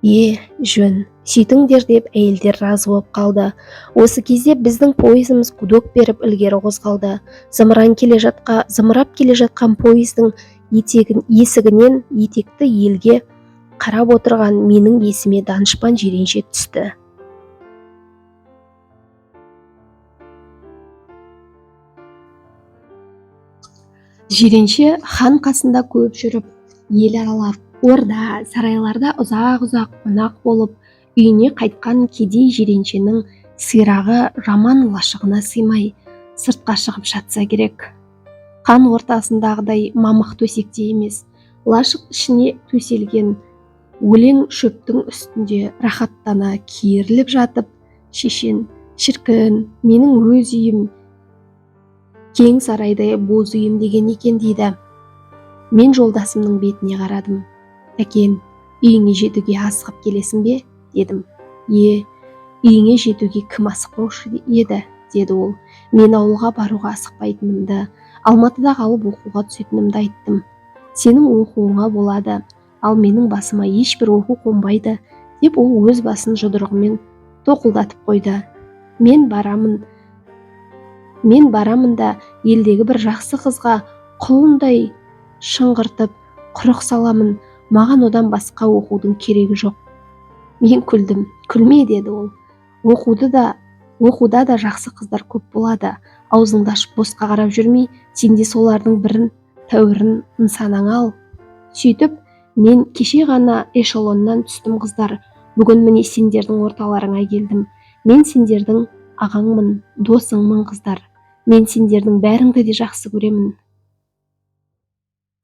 Жөн, сөйтіңдер, деп әйелдер разы болып қалды. Осы кезде біздің пойызымыз гудок беріп ілгері қозғалды. Зымырап келе жатқан пойыздың есігінен етекті елге қарап отырған менің есіме данышпан жиренше түсті. Жиренше хан қасында көп жүріп, ел аралап, орда, сарайларда ұзақ-ұзақ қонақ болып, үйіне қайтқан кедей жиреншенің сирағы Раман лашығына сыймай, сыртқа шығып жатса керек. Хан ортасындағыдай мамық төсекте емес, лашық ішіне төселген өлең шөптің үстінде рахаттана керіліп жатып, шешен, шіркін, менің өз үйім кең сарайдай боз үйім деген екен, дейді. Мен жолдасымның бетіне қарадым. Тәкен, үйіңе жетуге асығып келесің бе, дедім. Үйіңе жетуге кім асықпаушы еді, деді ол. Мен ауылға баруға асықпайтынымды, Алматыда қалып оқуға түсетінімді айттым. Сенің оқуыңа болады, ал менің басыма ешбір оқу қонбайды, деп ол өз басын жұдырығымен тоқылдатып қойды. Мен барамын да елдегі бір жақсы қызға құлындай шыңғыртып құрық саламын, маған одан басқа оқудың керегі жоқ. Мен күлдім. Күлме, деді ол. Оқуда да жақсы қыздар көп болады. Аузыңды ашып босқа қарап жүрмей, сен де солардың бірін, тәуірін нысанаңа ал. Сөйтіп, мен кеше ғана эшелоннан түстім, қыздар. Бүгін міне сендердің орталарыңа келдім. Мен сендердің ағаңмын, досыңмын, қыздар. Мен сендердің бәріңді де жақсы көремін.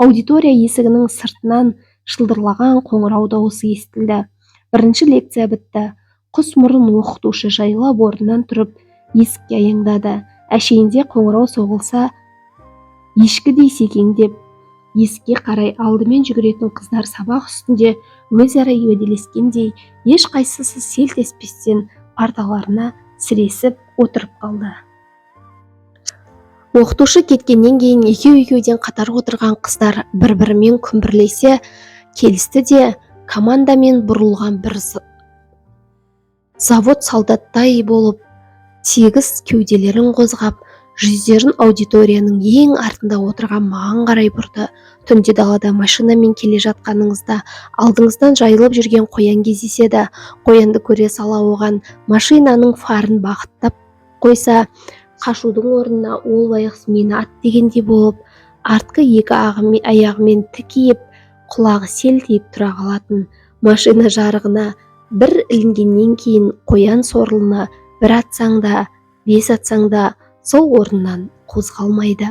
Аудитория есігінің сыртынан шылдырлаған қоңырау дауысы естілді. Бірінші лекция бітті. Құс мұрын оқытушы жайлап орнынан тұрып есікке аяңдады. Әшейінде қоңырау соғылса, ешкідей секеңдеп есікке қарай алдымен жүгіретін қыздар сабақ үстінде өзара уәделескендей ешқайсысы селт еспестен парталарына сіресіп отырып қалды. Оқытушы кеткеннен кейін екеуден қатар отырған қыздар бір-бірімен күмбірлесе келісті де, командамен бұрылған бір завод солдаттай болып, тегіс кеуделерін қозғап, жүздерін аудиторияның ең артында отырған маған қарай бұрды. Түнде далада машинамен келе жатқаныңызда алдыңыздан жайылып жүрген қоян кездеседі. Қоянды көре сала оған машинаның фарын бағыттап қойса, қашудың орнына ол байғұс мені ат дегендей болып, артқы екі аяғымен тікиіп, құлағы селтиіп тұра қалатын. Машина жарығына бір ілінгеннен кейін қоян сорлыны бір атсаң да, 5 атсаң да сол орнынан қозғалмайды.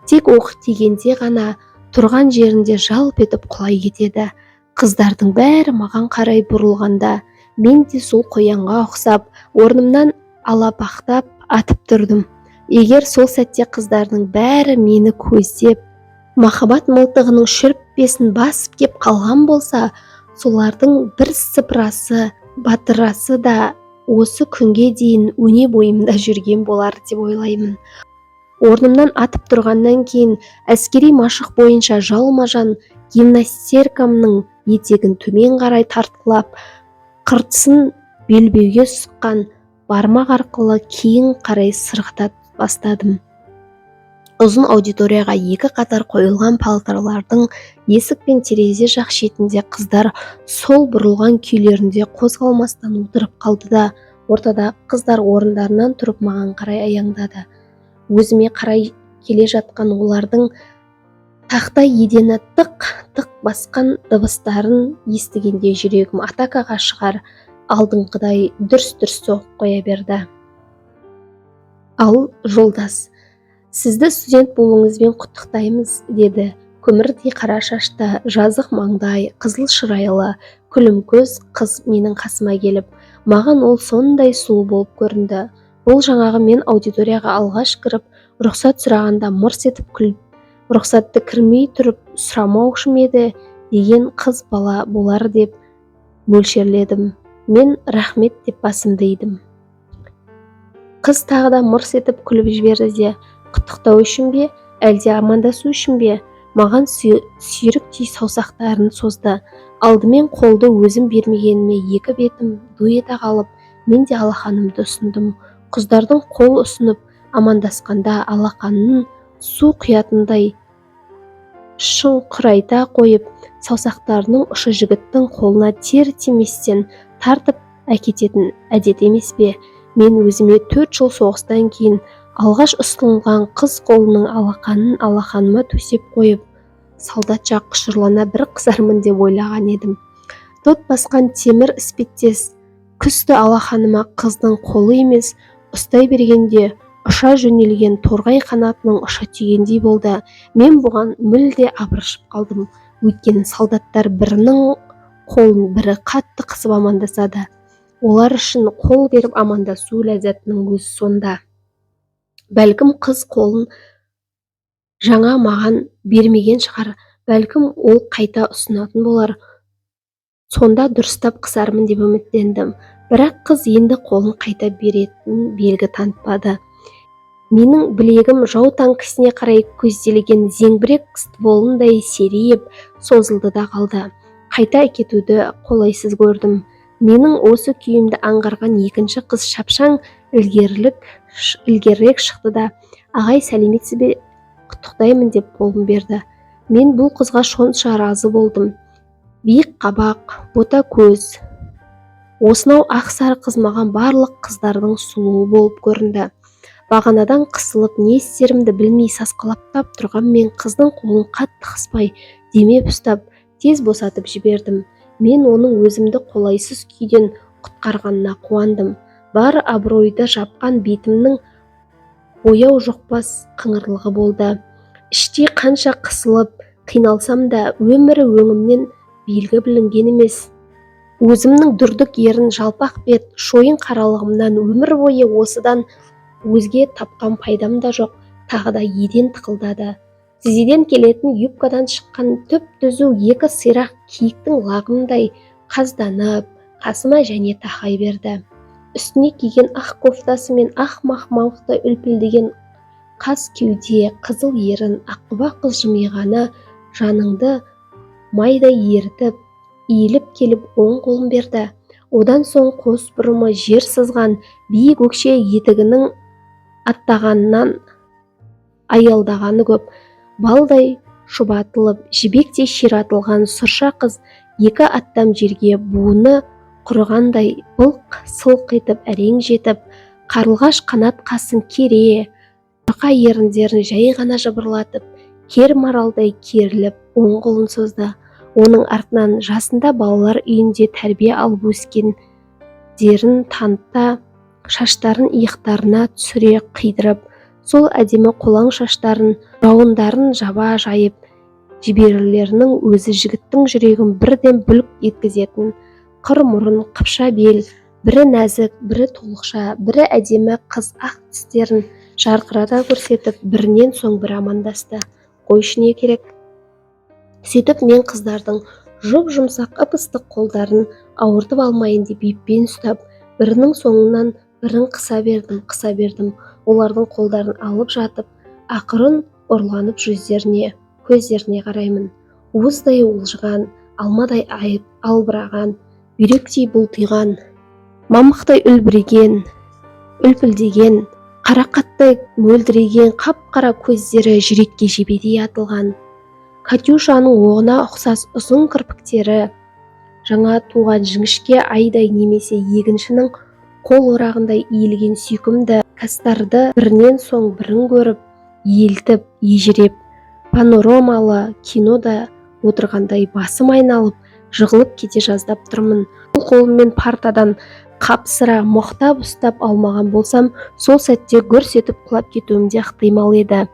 Тек оқ тигенде ғана тұрған жерінде жалп етіп құлай кетеді. Қыздардың бәрі маған қарай бұрылғанда, мен де сол қоянға ұқсап, орнымнан алапақтап атып тұрдым. Егер сол сәтте қыздардың бәрі мені көздеп, махаббат мылтығының шүріппесін басып кеп қалған болса, солардың бір сыпырасы, батырасы да осы күнге дейін өне бойымда жүрген болар деп ойлаймын. Орнымнан атып тұрғаннан кейін әскери машық бойынша жалма-жан гимнастеркамның етегін төмен қарай тартқылап, қыртысын белбеуге сұққан бармақ арқылы кейін қарай сырғыта бастадым. Ұзын аудиторияға екі қатар қойылған палтарлардың есік пен терезе жақ шетінде қыздар сол бұрылған күйлерінде қозғалмастан отырып қалды да, ортада қыздар орындарынан тұрып маған қарай аяңдады. Өзіме қарай келе жатқан олардың тақта едені тық-тық басқан дыбыстарын естігенде жүрегім атакаға шығар, алдыңғыдай дүрс-дүрс соғып қоя берді. Ал жолдас, сізді студент болуыңызбен құттықтаймыз, деді көмірдей қара шашты, жазық маңдай, қызыл шырайлы, күлім көз қыз менің қасыма келіп, маған ол сондай сұлу болып көрінді. Бұл жаңағы мен аудиторияға алғаш кіріп, рұқсат сұрағанда мырс етіп күліп, рұқсатты кірмей тұрып сұрамаушы еді деген қыз бала болар деп мөлшерледім. Мен рахмет деп басымды идім. Қыз тағы да мырс етіп күліп жіберді де, құттықтау үшін бе, әлде амандасу үшін бе, маған сүйріктей саусақтарын созды. Алдымен қолды өзім бермегеніме екі бетім ду ете қалып, мен де алақанымды ұсындым. Қыздардың қол ұсынып амандасқанда алақанын су құятындай шыңқырайта қойып, саусақтарының ұшы жігіттің қолына тиер-тиместен тартып әкететін әдет емес пе? Мен өзіме 4 жыл соғыстан кейін алғаш ұсынылған қыз қолының алақанын алақаныма төсеп қойып, солдатша құшырлана бір қызармын деп ойлаған едім. Тот басқан темір іспеттес күсті алақаныма қыздың қолы емес, ұстай бергенде ұша жөнелген торғай қанатының ұшы тигендей болды. Мен бұған мүлде абыржып қалдым. Өйткені солдаттар бірінің қолын бірі қатты қысып амандасады. Олар үшін қол беріп амандасу ләззатының өзі сонда. Бәлкім қыз қолын жаңа маған бермеген шығар, бәлкім ол қайта ұсынатын болар. Сонда дұрыстап қысармын деп үміттендім. Бірақ қыз енді қолын қайта беретін белгі танытпады. Менің білегім жау танкісіне қарай көзделген зеңбірек стволындай серейіп, созылды да қалды. Қайта әкетуді қолайсыз көрдім. Менің осы күйімді аңғарған екінші қыз шапшаң ілгерірек шықты да, ағай сәлеметсіз бе, құттықтаймын деп қолын берді. Мен бұл қызға сонша разы болдым. Биік қабақ, бота көз. Осынау ақ-сары қыз маған барлық қыздардың сұлуы болып көрінді. Бағанадан қысылып, не істерімді білмей сасқалақтап тұрған мен қыздың қолын қатты қыспай, демеп ұстап, тез босатып жібердім. Мен оның өзімді қолайсыз күйден құтқарғанына қуандым. Бар абыройды жапқан бетімнің бояу жоқпас қыңырлығы болды. Іште қанша қысылып, қиналсам да өмірі өңімнен белгі білінген емес. Өзімнің дүрдік ерін жалпақ бет, шойын қаралығымнан өмір бойы осыдан өзге тапқан пайдам да жоқ, тағы да еден тықылдады. Тізеден келетін юбкадан шыққан түп-түзу екі сирақ киіктің лағымдай қазданып, қасыма және тақай берді. Үстіне киген ақ кофтасы мен ақ мақмалықтай үлпілдеген қас кеуде, қызыл ерін, аққұба қыз жымиғаны жаныңды майдай ерітіп, иіліп келіп оң қолын берді. Одан соң қос бұрымы жер сызған биік өкше етігінің аттағаннан аялдағаны көп. Балдай шұбатылып, жібектей ширатылған сұрша қыз екі аттам жерге буыны құрығандай былқ-сылқ етіп әрең жетіп, қарлығаш қанат қасын кере, жұқа еріндерін жай ғана жыбырлатып, кер маралдай керіліп, оң қолын созды. Оның артынан жасында балалар үйінде тәрбие алып өскен дерін танытта, шаштарын иықтарына түсіре қидырып, сол әдемі қолаң шаштарын жауындарын жаба жайып жіберулерінің өзі жігіттің жүрегін бірден бүлк еткізетін. Қыр мұрын, қыпша бел, бірі нәзік, бірі толықша, бірі әдемі қыз ақ тістерін жарқырата көрсетіп, бірінен соң бірі амандасты. Қойшы не керек? Сөйтіп мен қыздардың жұп-жұмсақ ып-ыстық қолдарын ауыртып алмайын деп еппен ұстап, бірінің соңынан бірін қыса бердім. Олардың қолдарын алып жатып, ақырын ұрланып көздеріне қараймын. Уыздай уылжыған, алмадай албыраған, бүйректей бұлтиған, мамықтай үлбіреген, үлпілдеген, қарақаттай мөлдіреген қап-қара көздері жүрекке жебедей атылған. Катюшаның оғына ұқсас ұзын кірпіктері, жаңа туған жіңішке айдай немесе егіншінің қол орағындай иілген сүйкімді кастарды бірінен соң бірін көріп, елтіп, ежіреп, панорамалы кинода отырғандай басым айналып, жығылып кете жаздап тұрмын. Бұл қолыммен партадан қапсыра мықтап ұстап алмаған болсам, сол сәтте гүрс етіп құлап кетуімде ықтимал еді.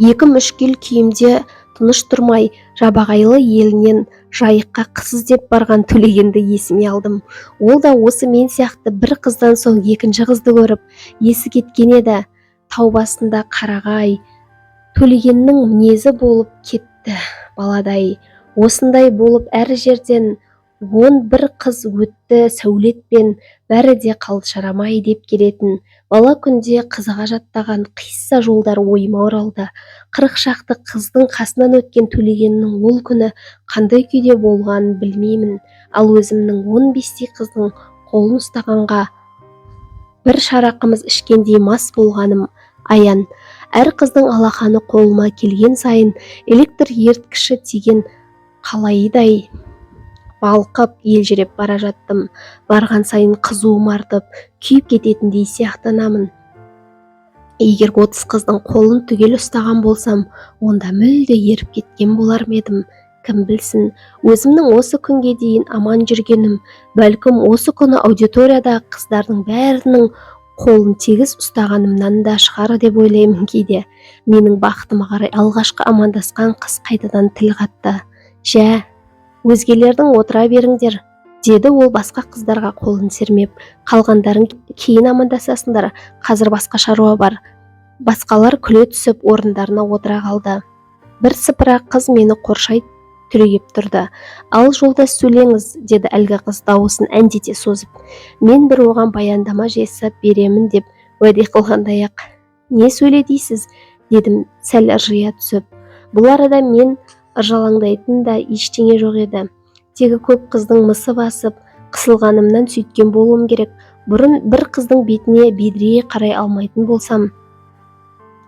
Екі мүшкіл күйімде тыныш тұрмай, жабағайлы елінен жайыққа қыз іздеп барған Төлегенді есіме алдым. Ол да осы мен сияқты бір қыздан соң екінші қызды көріп, есі кеткен еді. Тау басында қарағай, Төлегеннің мінезі болып кетті баладай. Осындай болып әр жерден 11 қыз өтті сәулетпен, бәрі де қалды жарамай деп келетін. Бала күнде қызыға жаттаған қисса жолдар ойыма оралды. 40 шақты қыздың қасынан өткен төлегеннің ол күні қандай күйде болғанын білмеймін. Ал өзімнің 15-тей қыздың қолын ұстағанға бір шарақымыз ішкендей мас болғаным аян. Әр қыздың алақаны қолыма келген сайын электр еріткіші тиген қалайдай балқып елжіреп бара жаттым. Барған сайын қызуым артып, күйіп кететіндей сияқтанамын. Егер 30 қыздың қолын түгел ұстаған болсам, онда мүлде еріп кеткен болар ма едім? Кім білсін, өзімнің осы күнге дейін аман жүргенім, бәлкім осы күні аудиторияда қыздардың бәрінің қолын тегіс ұстағанымнан да шығар деп ойлаймын кейде. Менің бақытыма қарай алғашқы амандасқан қыз қайтадан тіл қатты. «Жә, өзгелердің отыра беріңдер», деді ол басқа қыздарға қолын сермеп. «Қалғандарын кейін амандасасыңдар, қазір басқа шаруа бар». Басқалар күле түсіп орындарына отыра қалды. Бірсыпыра қыз мені қоршай түрегеп тұрды. «Ал жолдас сөйлеңіз», деді әлгі қыз дауысын әндете созып. Мен бір оған баяндама жасап беремін деп уәде қылғандай-ақ. «Не сөйле дейсіз?» дедім сәл ыржия түсіп. Бұл арада мен ыржалаңдайтын да ештеңе жоқ еді. Тегі көп қыздың мысы басып, қысылғанымнан сөйткен болуым керек. Бұрын бір қыздың бетіне бедірейе қарай алмайтын болсам,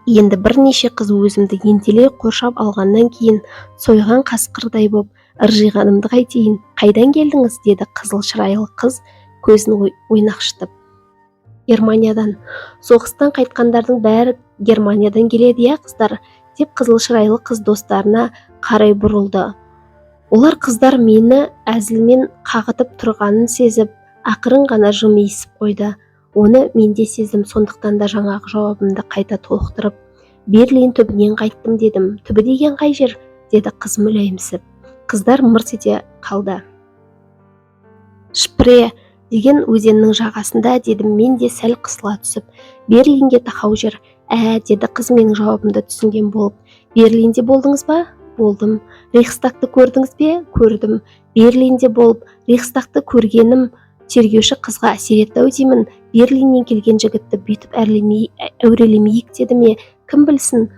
енді бірнеше қыз өзімді ентелей қоршап алғаннан кейін сойған қасқырдай боп ыржиғанымды қайтейін. «Қайдан келдіңіз?» деді қызыл шырайлы қыз көзін ойнақшытып. «Германиядан. Соғыстан қайтқандардың бәрі Германиядан келеді, я қыздар?» деп қызыл шырайлы қыз достарына қарай бұрылды. Олар қыздар мені әзілмен қағытып тұрғанын сезіп, ақырын ғана жымиысып қойды. Оны мен де сездім, сондықтан да жаңағы жауабымды қайта толықтырып, «Берлин түбінен қайттым» дедім. «Түбі деген қай жер?» деді қыз мүләйімсіп. Қыздар мырс ете қалды. «Шпре деген өзеннің жағасында» дедім мен де сәл қысыла түсіп. «Берлинге тақау жер». Деді қыз менің жауабымды түсінген болып. «Берлинде болдыңыз ба?» «Болдым». «Рейхстагты көрдіңіз бе?» «Көрдім». «Берлинде болып, Рейхстагты көргенім тергеуші қызға әсер етті-ау деймін. Берлиннен келген жігітті бүйтіп әурелемейік деді ме? Кім білсін?»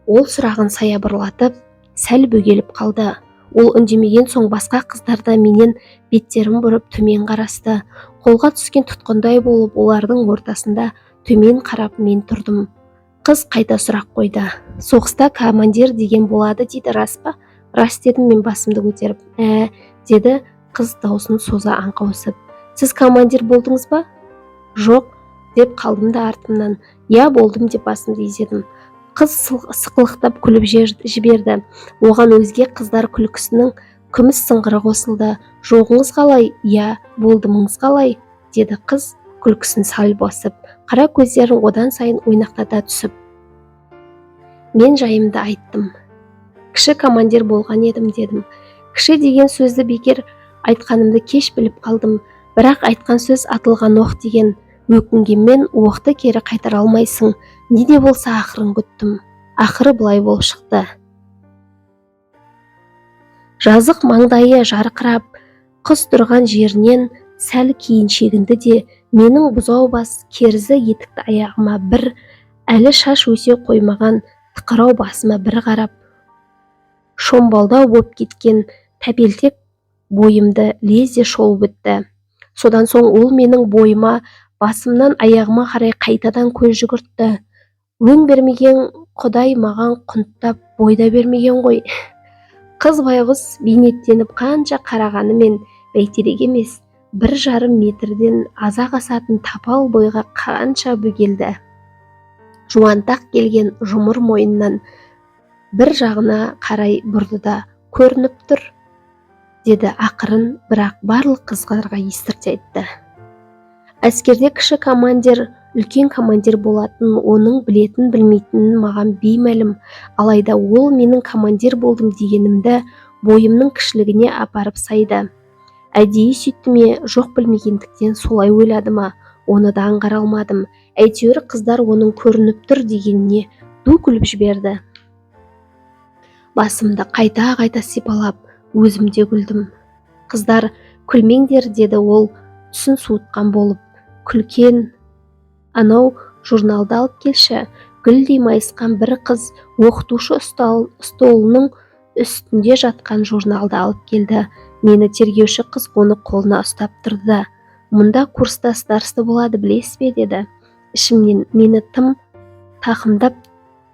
Ол сұрағын саябырлатып, сәл бөгеліп қалды. Ол үндемеген соң басқа қыздар да менен беттерін бұрып төмен қарасты. Қолға түскен тұтқындай болып олардың ортасында төмен қарап мен тұрдым. Қыз қайта сұрақ қойды. «Соғыста командир деген болады дейді, рас па?» «Рас» дедім мен басымды көтеріп. Деді қыз даусын соза аңқаусып. «Сіз командир болдыңыз ба?» «Жоқ» деп қалдым да артымнан. «Я болдым» деп басымды изедім. Қыз сықылықтап күліп жіберді. Оған өзге қыздар күлкісінің күміс сыңғыры қосылды. «Жоғыңыз қалай?» «Я, болдымыңыз қалай?» деді қыз күлкісін сәл басып, қара көздерін одан сайын ойнақтата түсіп. Мен жайымды айттым. «Кіші командир болған едім» дедім. Кіші деген сөзді бекер айтқанымды кеш біліп қалдым. Бірақ айтқан сөз атылған оқ деген. Өкінгенмен оқты кері қайтара алмайсың. Не де болса ақырын күттім. Ақыры былай болып шықты. Жазық маңдайы жарқырап, қыз тұрған жерінен сәл кейін шегінді де, менің бұзау бас керзі етікті аяғыма бір, әлі шаш өсе қоймаған тықырау басыма бір қарап, шомбалдау боп кеткен тәпелтек бойымды лезде шолып өтті. Содан соң ол менің бойыма, басымнан аяғыма қарай қайтадан көз жүгіртті. Өң бермеген Құдай маған құнттап бойда бермеген ғой. Қыз байғұс бейнеттеніп қанша қарағанымен бәйтерек емес, 1,5 метрден азақ асатын тапал бойға қанша бөгелді. Жуантақ келген жұмыр мойыннан бір жағына қарай бұрды да, «Көрініп тұр», деді ақырын, бірақ барлық қыздарға естірте айтты. Әскерде кіші командир, үлкен командир болатын, оның білетін білмейтінін маған беймәлім, алайда ол менің командир болдым дегенімді бойымның кішілігіне апарып сайды. Әдейі сөйтті ме, жоқ білмегендіктен солай ойлады ма, оны да аңғара алмадым. Әйтеуір қыздар оның көрініп тұр дегеніне ду күліп жіберді. Басымды қайта-қайта сипалап, өзім де күлдім. Қыздар Күлмеңдер, деді ол түсін суытқан болып. Күлкен, анау журналды алып келші. Гүлдей майысқан бір қыз оқытушы столының үстінде жатқан журналды алып келді. Мені тергеуші қыз оны қолына ұстап тұрды да: мұнда курста староста болады, білесіз бе, деді. Ішімнен, мені тым тақымдап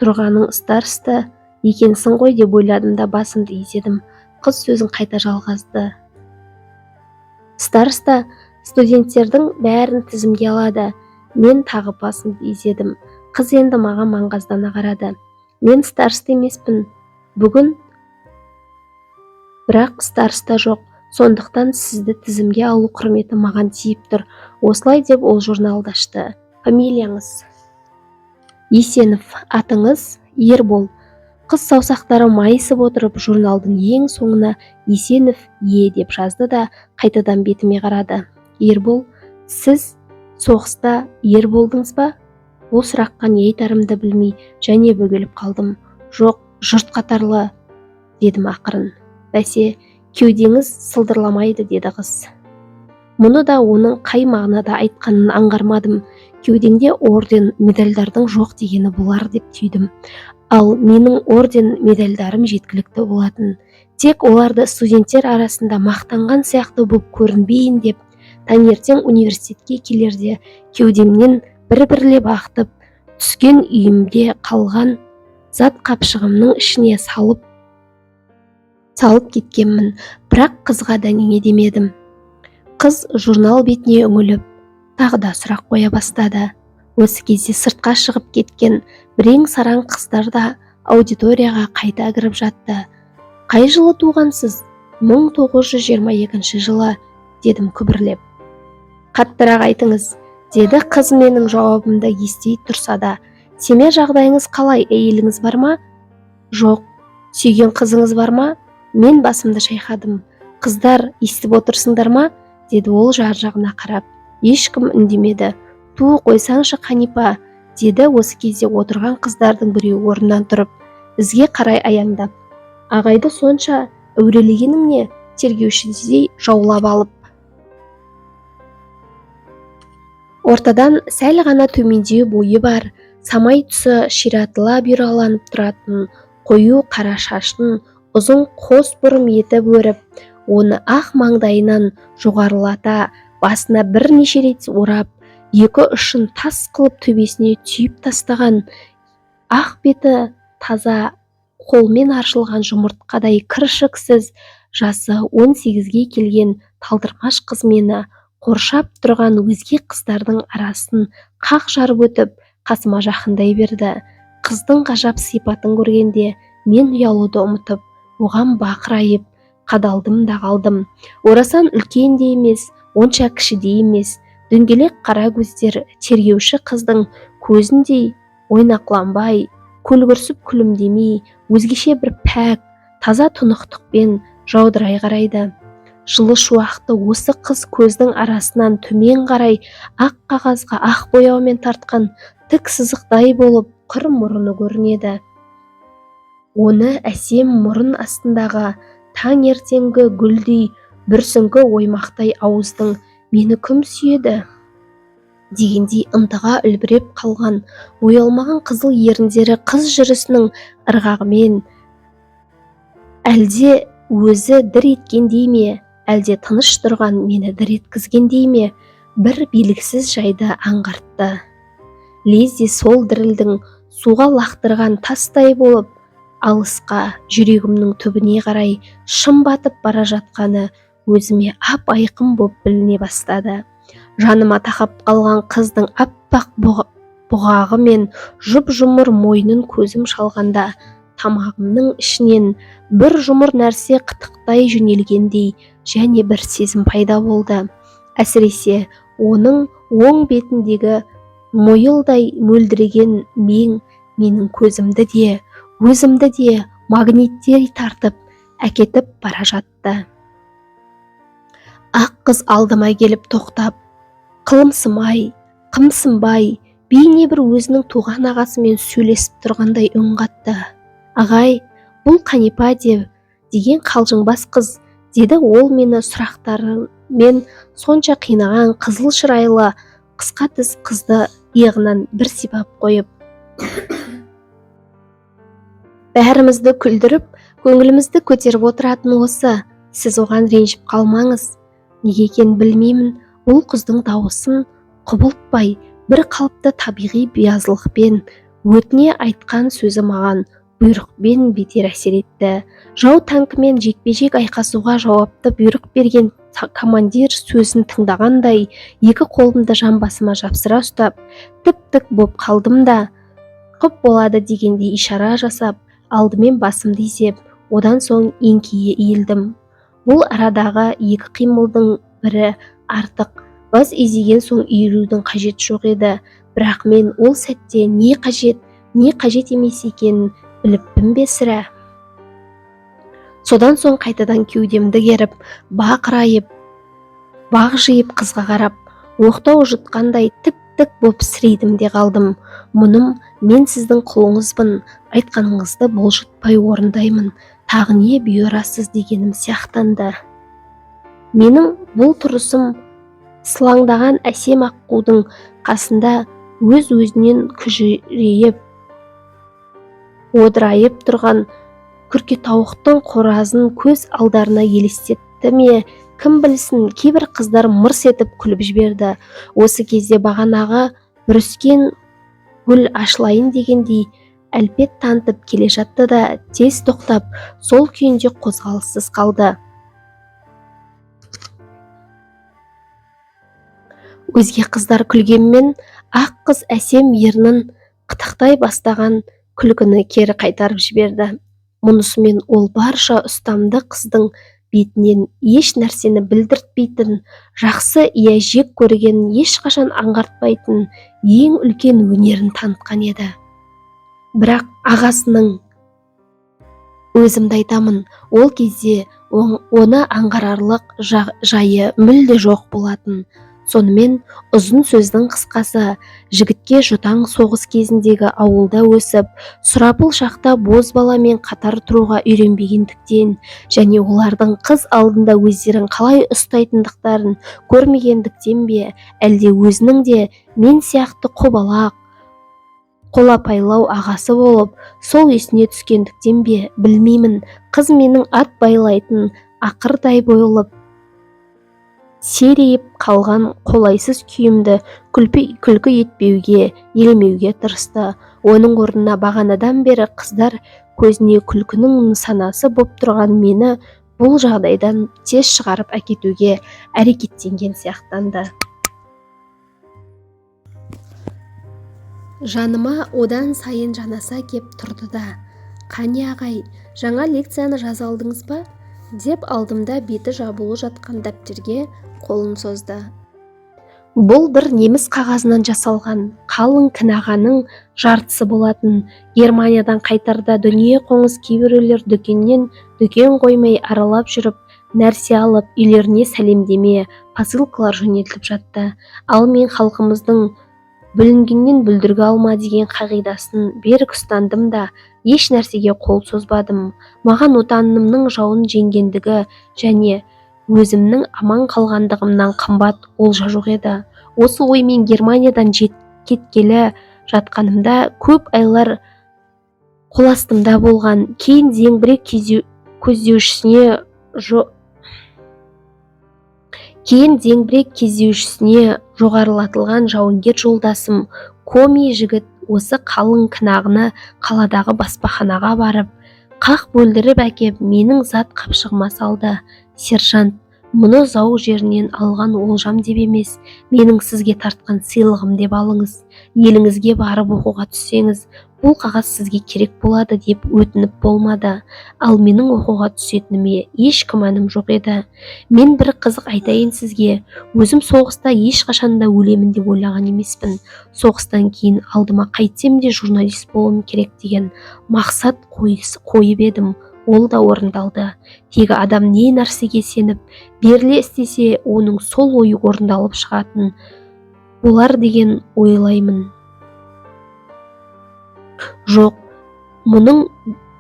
тұрғаның староста екенсің ғой деп ойладым да басымды изедім. Қыз сөзін қайта жалғазды: староста студенттердің бәрін тізімге алады. Мен тағы басымды изедім. Қыз енді маған маңғаздана қарады. Мен староста емеспін бүгін, бірақ староста жоқ. Сондықтан сізді тізімге алу құрметі маған тиіп тұр. Осылай деп ол журналды ашты. Фамилияңыз? Есенов. Атыңыз? Ербол. Қыз саусақтары майысып отырып журналдың ең соңына Есенов Е деп жазды да қайтадан бетіме қарады. Ербол, сіз соғыста ер болдыңыз ба? Бұл сұраққа не айтарымды білмей және бөгеліп қалдым. Жоқ, жұрт қатарлы, дедім ақырын. Бәсе, кеудеңіз сылдырламайды, деді қыз. Мұны да оның қай мағынада айтқанын аңғармадым. Кеудеңде орден, медальдардың жоқ дегені болар деп түйдім. Ал менің орден, медальдарым жеткілікті болатын. Тек оларды студенттер арасында мақтанған сияқты болып көрінбейін деп, таңертең университетке келерде кеудемнен бір-бірлеп ағытып түскен үйімде қалған зат қапшығымның ішіне салып кеткенмін. Бірақ қызға дәнеңе демедім. Қыз журнал бетіне үңіліп тағы да сұрақ қоя бастады. Осы кезде сыртқа шығып кеткен бірең-сараң қыздар да аудиторияға қайта кіріп жатты. Қай жылы туғансыз? 1922 жылы, дедім күбірлеп. Қаттырақ айтыңыз, деді қыз менің жауабымды ести тұрса да. Семья жағдайыңыз қалай, әйеліңіз бар ма? Жоқ. Сүйген қызыңыз бар ма? Мен басымды шайқадым. Қыздар, естіп отырсыңдар ма? Деді ол жар-жағына қарап. Ешкім үндемеді. Ту қойсаңшы, Қанипа, деді осы кезде отырған қыздардың біреуі орнынан тұрып, бізге қарай аяңдап. Ағайды сонша әурелегенің не? Тергеушідей жаулап алып. Ортадан сәл ғана төмендеу бойы бар, самай тұсы ширатыла бұраланып тұратын қою қара шашын ұзын қос бұрым етіп өріп, оны ақ маңдайынан жоғарылата, басына бірнеше рет орап, екі ұшын тас қылып төбесіне түйіп тастаған, ақ беті таза, қолмен аршылған жұмыртқадай кіршіксіз, жасы 18-ге келген талдырмаш қыз мені қоршап тұрған өзге қыздардың арасын қақ жарып өтіп, қасыма жақындай берді. Қыздың ғажап сипатын көргенде мен ұялуды ұмытып, оған бақырайып қадалдым да қалдым. Орасан үлкен де емес, онша кіші де емес, дөңгелек қара көздер тергеуші қыздың көзіндей ойнақланбай, көлгірсіп күлімдемей, өзгеше бір пәк, таза тұнықтықпен жаудырай қарайды. Жылы шуақты осы қыз көздің арасынан төмен қарай ақ қағазға ақ бояумен тартқан тік сызықтай болып қыр мұрыны көрінеді. Оны әсем мұрын астындағы таңертеңгі гүлдей бүрсіңкі оймақтай ауыздың мені кім сүйеді дегендей ынтыға үлбіреп қалған боялмаған қызыл еріндері қыз жүрісінің ырғағымен әлде өзі дір еткендей ме, әлде тыныш тұрған мені дір еткізгендей ме, бір белгісіз жайды аңғартты. Лезде сол дірілдің суға лақтырған тастай болып, алысқа жүрегімнің түбіне қарай шым батып бара жатқаны өзіме ап-айқын боп біліне бастады. Жаныма тақап қалған қыздың аппақ бұғағы мен жұп-жұмыр мойнын көзім шалғанда, тамағымның ішінен бір жұмыр нәрсе қытықтай жөнелгендей және бір сезім пайда болды. Әсіресе оның оң бетіндегі мойылдай мөлдіреген мен менің көзімді де, өзімді де магниттей тартып әкетіп бара жатты. Ақ қыз алдыма келіп тоқтап, қылымсымай, қымсынбай, бейне бір өзінің туған ағасымен сөйлесіп тұрғандай үн қатты. Ағай, бұл Қанипа деген қалжыңбас қыз, деді ол мені сұрақтарымен сонша қинаған қызыл шырайлы қысқа тіс қызды иығынан бір сипап қойып. Бәрімізді күлдіріп, көңілімізді көтеріп отыратын осы. Сіз оған ренжіп қалмаңыз. Неге екенін білмеймін, бұл қыздың дауысын құбылтпай, бір қалыпты табиғи биязылықпен, өтіне айтқан сөзі маған бұйрықпен бетер әсер етті. Жау танкімен жекпе-жек айқасуға жауапты бұйрық берген командир сөзін тыңдағандай, екі қолымды жамбасыма жапсыра ұстап, тіп-тік боп қалдым да, құп болады дегендей ишара жасап, алдымен басымды изеп, одан соң еңкейе иілдім. Бұл арадағы екі қимылдың бірі артық. Бас изеген соң иілудің қажет жоқ еді. Бірақ мен ол сәтте не қажет емес екенін біліппін бе сірә. Содан соң қайтадан кеудемді керіп, бақырайып, бақ жиып қызға қарап, оқтау жұтқандай тіп-тік боп сірейдім де қалдым. Мұным, мен сіздің құлыңызбын, айтқаныңызды бұлжытпай орындаймын, тағы не бұйырасыз дегенім сияқтанды. Менің бұл тұрысым сылаңдаған әсем аққудың қасында өз-өзінен күжірейіп, одырайып тұрған күркетауықтың қоразын көз алдарына елестетті ме, кім білсін, кейбір қыздар мырс етіп күліп жіберді. Осы кезде бағанағы бүріскен гүл ашылайын дегендей әлпет танытып келе жатты да тез тоқтап, сол күйінде қозғалыссыз қалды. Өзге қыздар күлгенмен, ақ қыз әсем ернін қытықтай бастаған күлкіні кері қайтарып жіберді. Мұнысымен ол барша ұстамды қыздың бетінен еш нәрсені білдіртпейтін, жақсы иә жек көргенін ешқашан аңғартпайтын ең үлкен өнерін танытқан еді. Бірақ ағасының, өзімді айтамын, ол кезде оны аңғарарлық жайы мүлде жоқ болатын. Сонымен ұзын сөздің қысқасы, жігітке жұтаң соғыс кезіндегі ауылда өсіп, сұрапыл шақта боз баламен қатар тұруға үйренбегендіктен және олардың қыз алдында өздерін қалай ұстайтындықтарын көрмегендіктен бе, әлде өзінің де мен сияқты қобалақ, қолапайлау ағасы болып, сол есіне түскендіктен бе, білмеймін, қыз менің ат байлайтын ақырдай болып, серейіп қалған қолайсыз күйімді күлкі етпеуге, елемеуге тырысты. Оның орнына бағанадан бері қыздар көзіне күлкінің нысанасы боп тұрған мені бұл жағдайдан тез шығарып әкетуге әрекеттенген сияқтанды. Жаныма одан сайын жанаса кеп тұрды да, «Қане ағай, жаңа лекцияны жаза алдыңыз ба?» деп алдымда беті жабулы жатқан дәптерге қолын созды. Бұл бір неміс қағазынан жасалған қалың кінағаның жартысы болатын. Германиядан қайтарда дүние қоңыз кейбіреулер дүкеннен дүкен қоймай аралап жүріп, нәрсе алып, үйлеріне сәлемдеме, посылкалар жөнелтіп жатты. Ал мен халқымыздың бүлінгеннен бүлдіргі алма деген қағидасын берік ұстандым да, еш нәрсеге қол созбадым. Маған отанымның жауын жеңгендігі және өзімнің аман қалғандығымнан қымбат олжа жоқ еді. Осы оймен Германиядан кеткелі жатқанымда көп айлар қоластымда болған. Кейін зеңбірек кездеушісіне жоғарылатылған жауынгер жолдасым Коми жігіт осы қалың кінағыны қаладағы баспаханаға барып, қақ бөлдіріп әкеп, менің зат қапшығыма салды. «Сержант, мұны зау жерінен алған олжам деп емес, менің сізге тартқан сыйлығым деп алыңыз. Еліңізге барып оқуға түссеңіз, бұл қағаз сізге керек болады» деп өтініп болмады. Ал менің оқуға түсетініме еш күмәнім жоқ еді. Мен бір қызық айтайын сізге, өзім соғыста ешқашанда өлемін деп ойлаған емеспін. Соғыстан кейін алдыма қайтсем де журналист болуым керек деген мақсат қойып едім. Ол да орындалды. Тегі адам не нәрсеге сеніп, беріле істесе, оның сол ойы орындалып шығатын болар деген ойлаймын. Жоқ, мұның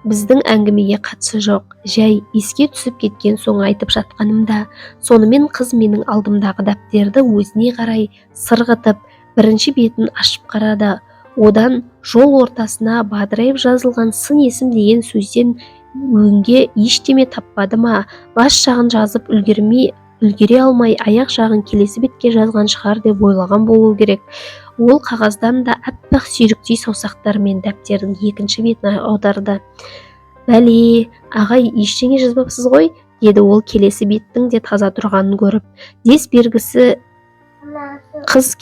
біздің әңгімеге қатысы жоқ, жай еске түсіп кеткен соң айтып жатқанымда. Сонымен қыз менің алдымдағы дәптерді өзіне қарай сырғытып, бірінші бетін ашып қарады. Одан жол ортасына бадырайып жазылған сын есім деген сөзден өңге ештеме таппады ма? Бас жағын жазып үлгере алмай, аяқ жағын келесі бетке жазған шығар деп ойлаған болу керек. Ол қағаздан да аппақ сүйріктей саусақтарымен дәптердің екінші бетін аударды. «Бәле, ағай, ештеңе жазбапсыз ғой?» деді ол келесі беттің де таза тұрғанын көріп. Дес бергісі қыз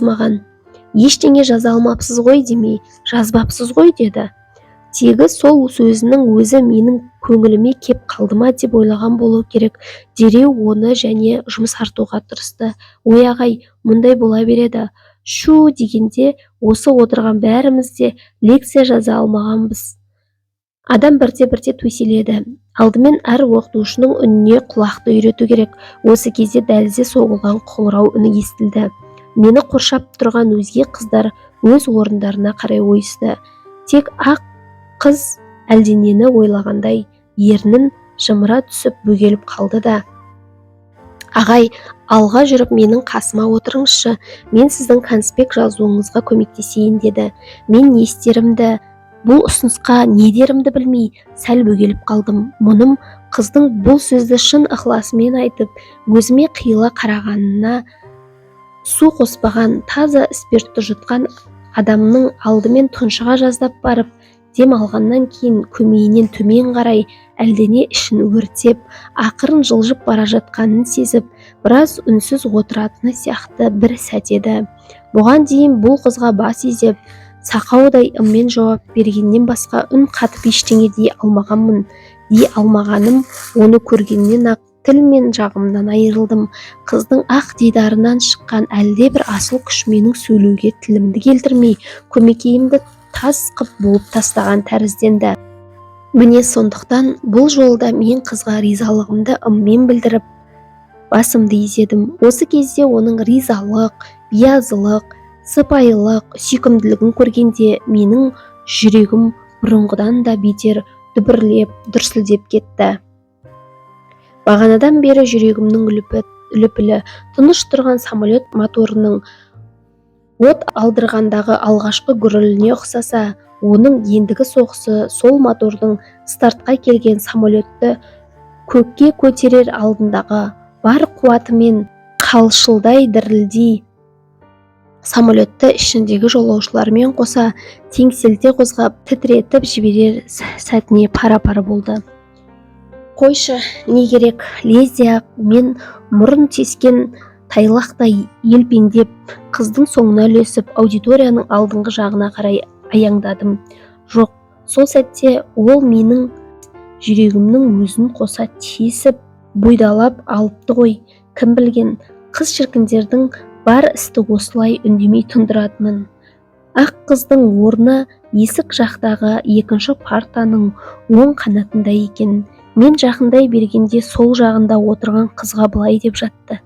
маған. «Ештеңе жаза алмапсыз ғой демей, жазбапсыз ғой?» деді. Тегі сол сөзінің өзі менің көңіліме кеп қалды ма деп ойлаған болу керек. Дереу оны және жұмсартуға тырысты. «Ой ағай, мұндай бола береді. Шу дегенде осы отырған бәріміз де лекция жаза алмағанбыз». Адам бірте-бірте төселеді. Алдымен әр оқытушының үніне құлақты үйрету керек. Осы кезде дәлізде соғылған қоңырау үні естілді. Мені қоршап тұрған өзге қыздар өз орындарына қарай ойысты. Тек ақ қыз әлденені ойлағандай ернін жымыра түсіп бөгеліп қалды да: «Ағай, алға жүріп менің қасыма отырыңызшы, мен сіздің конспект жазуыңызға көмектесейін» деді. Мен не істерімді, бұл ұсынысқа не дерімді білмей сәл бөгеліп қалдым. Мұным қыздың бұл сөзді шын ықыласымен айтып, өзіме қиыла қарағанына, су қоспаған таза спиртті жұтқан адамның алдымен тұншыға жаздап барып, дем алғаннан кейін көмейінен төмен қарай әлдене ішін өртеп, ақырын жылжып бара жатқанын сезіп, біраз үнсіз отыратыны сияқты бір сәт еді. Бұған дейін бұл қызға бас изеп, сақаудай ыммен жауап бергеннен басқа үн қатып ештеңе дей алмағаным оны көргеннен ақ тіл мен жағымнан айырылдым. Қыздың ақ дидарынан шыққан әлде бір асыл күш менің сөйлеуге тілімді келтірмей, көмекейімді тас қып буып тастаған тәрізденді. Міне сондықтан бұл жолда мен қызға ризалығымды ыммен білдіріп, басымды изедім. Осы кезде оның ризалық, биязылық, сыпайылық, сүйкімділігін көргенде менің жүрегім бұрынғыдан да бетер дүрсілдеп кетті. Бағанадан бері жүрегімнің лүпілі тыныш тұрған самолет моторының от алдырғандағы алғашқы гүріліне ұқсаса, оның ендігі соғысы сол мотордың стартқа келген самолетті көкке көтерер алдындағы бар қуатымен қалшылдай дірілдей самолетті ішіндегі жолаушылармен қоса теңселте қозғап тітіретіп жіберер сәтіне пара-пары болды. «Қойшы, не керек?» лезде-ақ мен мұрын тескен тайлақтай елпеңдеп, қыздың соңына ілесіп, аудиторияның алдыңғы жағына қарай аяңдадым. Жоқ, сол сәтте ол менің жүрегімнің өзін қоса тесіп, бұйдалап алыпты ғой. Кім білген, қыз шіркіндердің бар істі осылай үндемей тұндыратынын. Ақ қыздың орны есік жақтағы екінші партаның оң қанатында екен. Мен жақындай бергенде сол жағында отырған қызға былай деп жатты: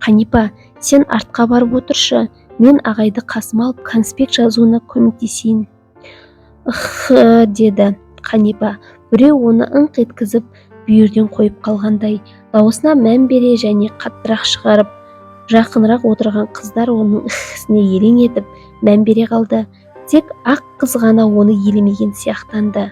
«Қанипа, сен артқа барып отыршы, мен ағайды қасыма алып конспект жазуына көмектесейін». Деді Қанипа, біреу оны ыңқ еткізіп бүйірден қойып қалғандай. Дауысына мән бере және қаттырақ шығарып, жақынырақ отырған қыздар оның ісіне елең етіп мән бере қалды. Тек ақ қыз ғана оны елемеген сияқтанды.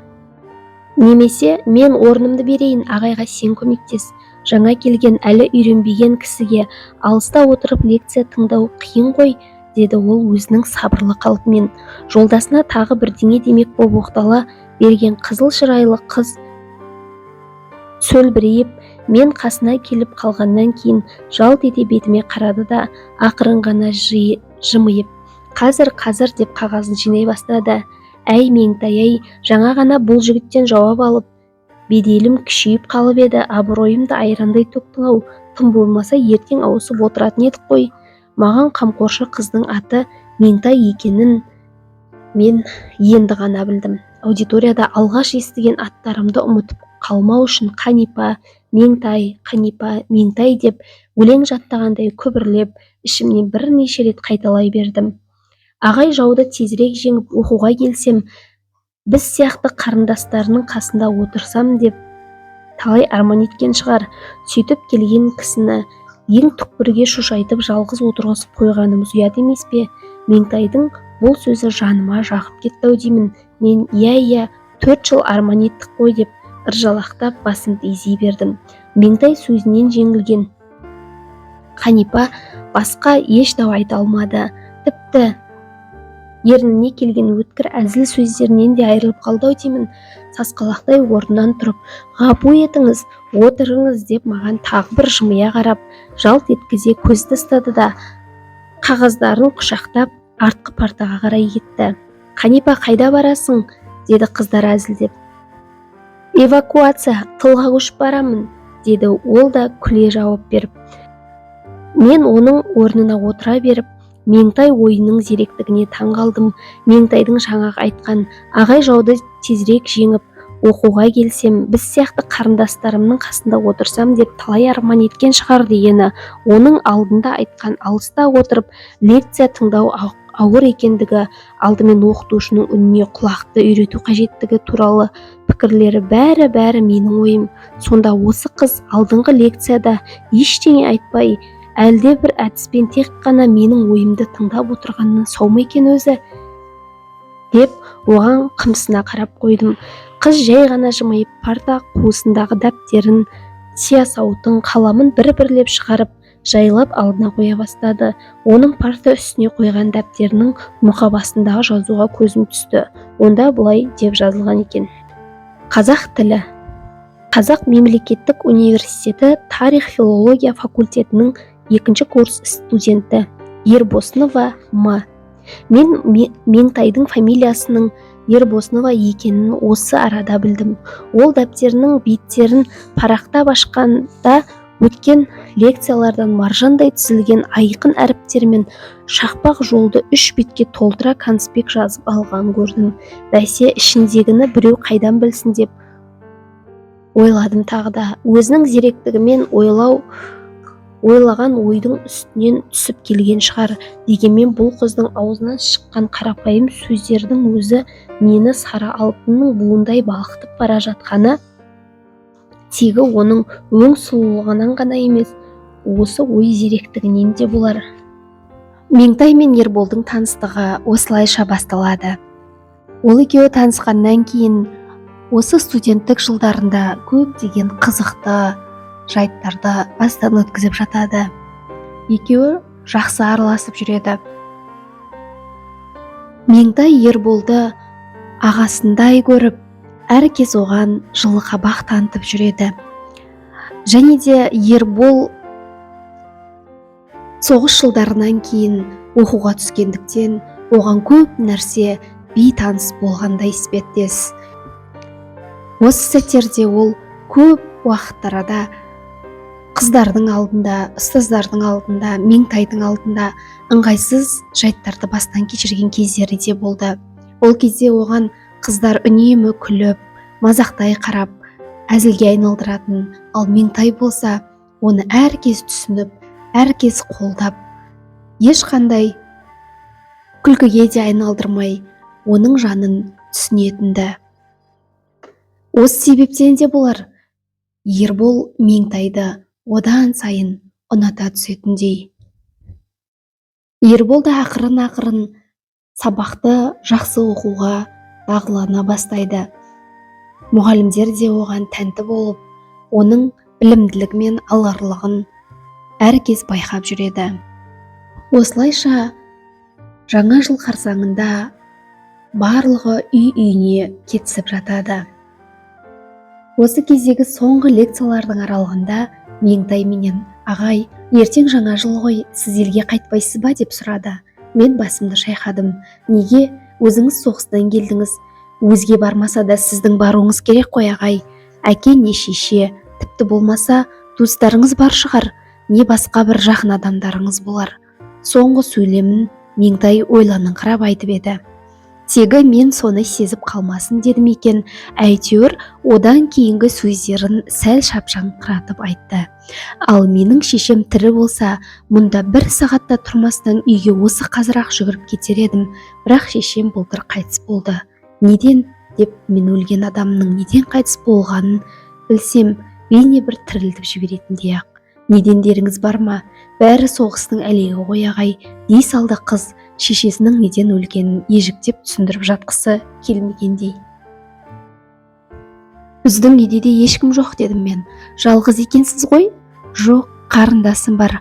«Немесе мен орнымды берейін, ағайға сен көмектес. Жаңа келген әлі үйренбеген кісіге алыста отырып лекция тыңдау қиын ғой», деді ол өзінің сабырлы қалпымен. Жолдасына тағы бірдеңе демек боп оқтала берген қызыл шырайлы қыз сөлбірейіп, мен қасына келіп қалғаннан кейін жалт ете бетіме қарады да ақырын ғана жымиып, қазір деп қағазын жинай бастады. «Әй Меңтай-ай, жаңа ғана бұл жігіттен жауап алып, беделім күшейіп қалып еді, абыройымды айрандай төктің-ау, тым болмаса ертең ауысып отыратын едік қой». Маған қамқоршы қыздың аты Меңтай екенін мен енді ғана білдім. Аудиторияда алғаш естіген аттарымды ұмытып қалмау үшін Қанипа, Меңтай, Қанипа, Меңтай деп өлең жаттағандай күбірлеп, ішімнен бірнеше рет қайталай бердім. Ағай жауды тезірек жеңіп оқуға келсем, біз сияқты қарындастарының қасында отырсам деп талай арман еткен шығар. Сөйтіп келген кісіні ең түкпірге шошайтып жалғыз отырғызып қойғанымыз ұят емес пе? Меңтайдың бұл сөзі жаныма жағып кетті-ау деймін. Мен иә 4 жыл арман еттік қой деп ыржалақтап басымды изей бердім. Меңтай сөзінен жеңілген Қанипа басқа еш дау айта алмады. Тіпті ерніне келген өткір әзіл сөздерінен де айырылып қалды-ау деймін. Сасқалақтай орнынан тұрып, ғапу етіңіз, отырыңыз деп маған тағы бір жымия қарап, жалт еткізе көз тастады да қағаздарын құшақтап артқы партаға қарай кетті. Қанипа, қайда барасың? Деді қыздар әзілдеп. Эвакуация, тылға көшіп барамын, деді ол да күле жауап беріп. Мен оның орнына отыра беріп, Меңтай ойының зеректігіне таң қалдым. Меңтайдың жаңағы айтқан ағай жауды тезірек жеңіп, оқуға келсем, біз сияқты қарындастарымның қасында отырсам деп талай арман еткен шығар дегені, оның алдында айтқан алыста отырып лекция тыңдау ауыр екендігі, алдымен оқытушының үніне құлақты үйрету қажеттігі туралы пікірлері бәрі менің ойым. Сонда осы қыз алдыңғы лекцияда ештеңе айтпай, әлде бір әдіспен тек қана менің ойымды тыңдап отырғаннан сау ма екен өзі? Деп оған қымсына қарап қойдым. Қыз жай ғана жымиып парта қуысындағы дәптерін, сиясауытын, қаламын бір-бірлеп шығарып, жайлап алдына қоя бастады. Оның парта үстіне қойған дәптерінің мұқабасындағы жазуға көзім түсті. Онда бұлай деп жазылған екен. Қазақ тілі. Қазақ мемлекеттік университеті тарих филология факультетінің 2 курс студенті Ербосынова М. Мен Меңтайдың фамилиясының Ербосынова екенін осы арада білдім. Ол дәптерінің беттерін парақтап ашқанда өткен лекциялардан маржандай тізілген айқын әріптермен шақпақ жолды 3 бетке толтыра конспект жазып алған көрдім. Бәсе, ішіндегіні біреу қайдан білсін деп ойладым тағы да. Өзінің зеректігімен ойлаған ойдың үстінен түсіп келген шығар. Дегенмен бұл қыздың аузынан шыққан қарапайым сөздердің өзі мені сары алтынның буындай балқытып бара жатқаны, тегі оның өң сұлулығынан ғана емес, осы ой зеректігінен де болар. Меңтай мен Ерболдың таныстығы осылайша басталады. Ол екеуі танысқаннан кейін осы студенттік жылдарында көптеген қызықты жайттарды бастан өткізіп жатады. Екеуі жақсы араласып жүреді. Меңтай Ерболды ағасындай көріп, әркез оған жылы қабақ танытып жүреді. Және де Ербол соғыс жылдарынан кейін оқуға түскендіктен оған көп нәрсе бейтаныс болғандай іспеттес. Осы сәттерде ол көп уақыттарда қыздардың алдында, ұстаздардың алдында, Меңтайдың алдында ыңғайсыз жайттарды бастан кешірген кездері де болды. Ол кезде оған қыздар үнемі күліп, мазақтай қарап, әзілге айналдыратын, ал Меңтай болса, оны әркез түсініп, әркез қолдап, ешқандай күлкіге де айналдырмай, оның жанын түсінетінді. Осы себептен де болар, Ербол Меңтайды одан сайын ұната түсетіндей. Ербол да ақырын сабақты жақсы оқуға дағдылана бастайды. Мұғалімдер де оған тәнті болып, оның білімділігі мен алғырлығын әркез байқап жүреді. Осылайша жаңа жыл қарсаңында барлығы үй-үйіне кетісіп жатады. Осы кездегі соңғы лекциялардың аралығында Меңтай менен: ағай, ертең жаңа жыл ғой, сіз елге қайтпайсыз ба деп сұрады. Мен басымды шайқадым. Неге? Өзіңіз соғыстан келдіңіз. Өзге бармаса да сіздің баруыңыз керек қой ағай. Әке не шеше, тіпті болмаса туыстарыңыз бар шығар, не басқа бір жақын адамдарыңыз болар. Соңғы сөйлемін Меңтай ойланыңқырап айтып еді. Тегі мен соны сезіп қалмасын дедім екен. Әйтеуір одан кейінгі сөздерін сәл шапшаңқыратып айтты. Ал менің шешем тірі болса, мұнда 1 сағатта тұрмастан үйге осы қазір-ақ жүгіріп кетер едім. Бірақ шешем былтыр қайтыс болды. Неден? деп мен өлген адамның неден қайтыс болғанын білсем, бейне бір тірілтіп жіберетіндей ақ. Неден деріңіз бар ма? Бәрі соғыстың әлегі ғой ағай, дей салды қыз, шешесінің неден өлгенін ежіктеп түсіндіріп жатқысы келмегендей. Біздің үйде де ешкім жоқ, дедім мен. Жалғыз екенсіз ғой? Жоқ, қарындасым бар.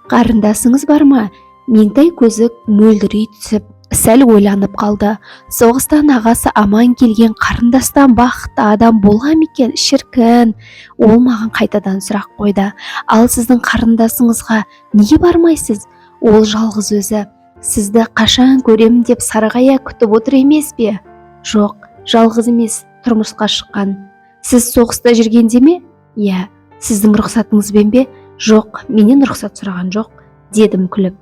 Қарындасыңыз бар ма? Меңтай көзі мөлдірей түсіп, сәл ойланып қалды. Соғыстан ағасы аман келген қарындастан бақытты адам бола ма екен? Шіркін, ол маған қайтадан сұрақ қойды. Ал сіздің қарындасыңызға неге бармайсыз? Ол жалғыз өзі. Сізді қашан көремін деп сарғая күтіп отыр емес пе? Жоқ, жалғыз емес, тұрмысқа шыққан. Сіз соғыста жүргенде ме? Иә. Сіздің рұқсатыңызбен бе? Жоқ, менен рұқсат сұраған жоқ, дедім күліп.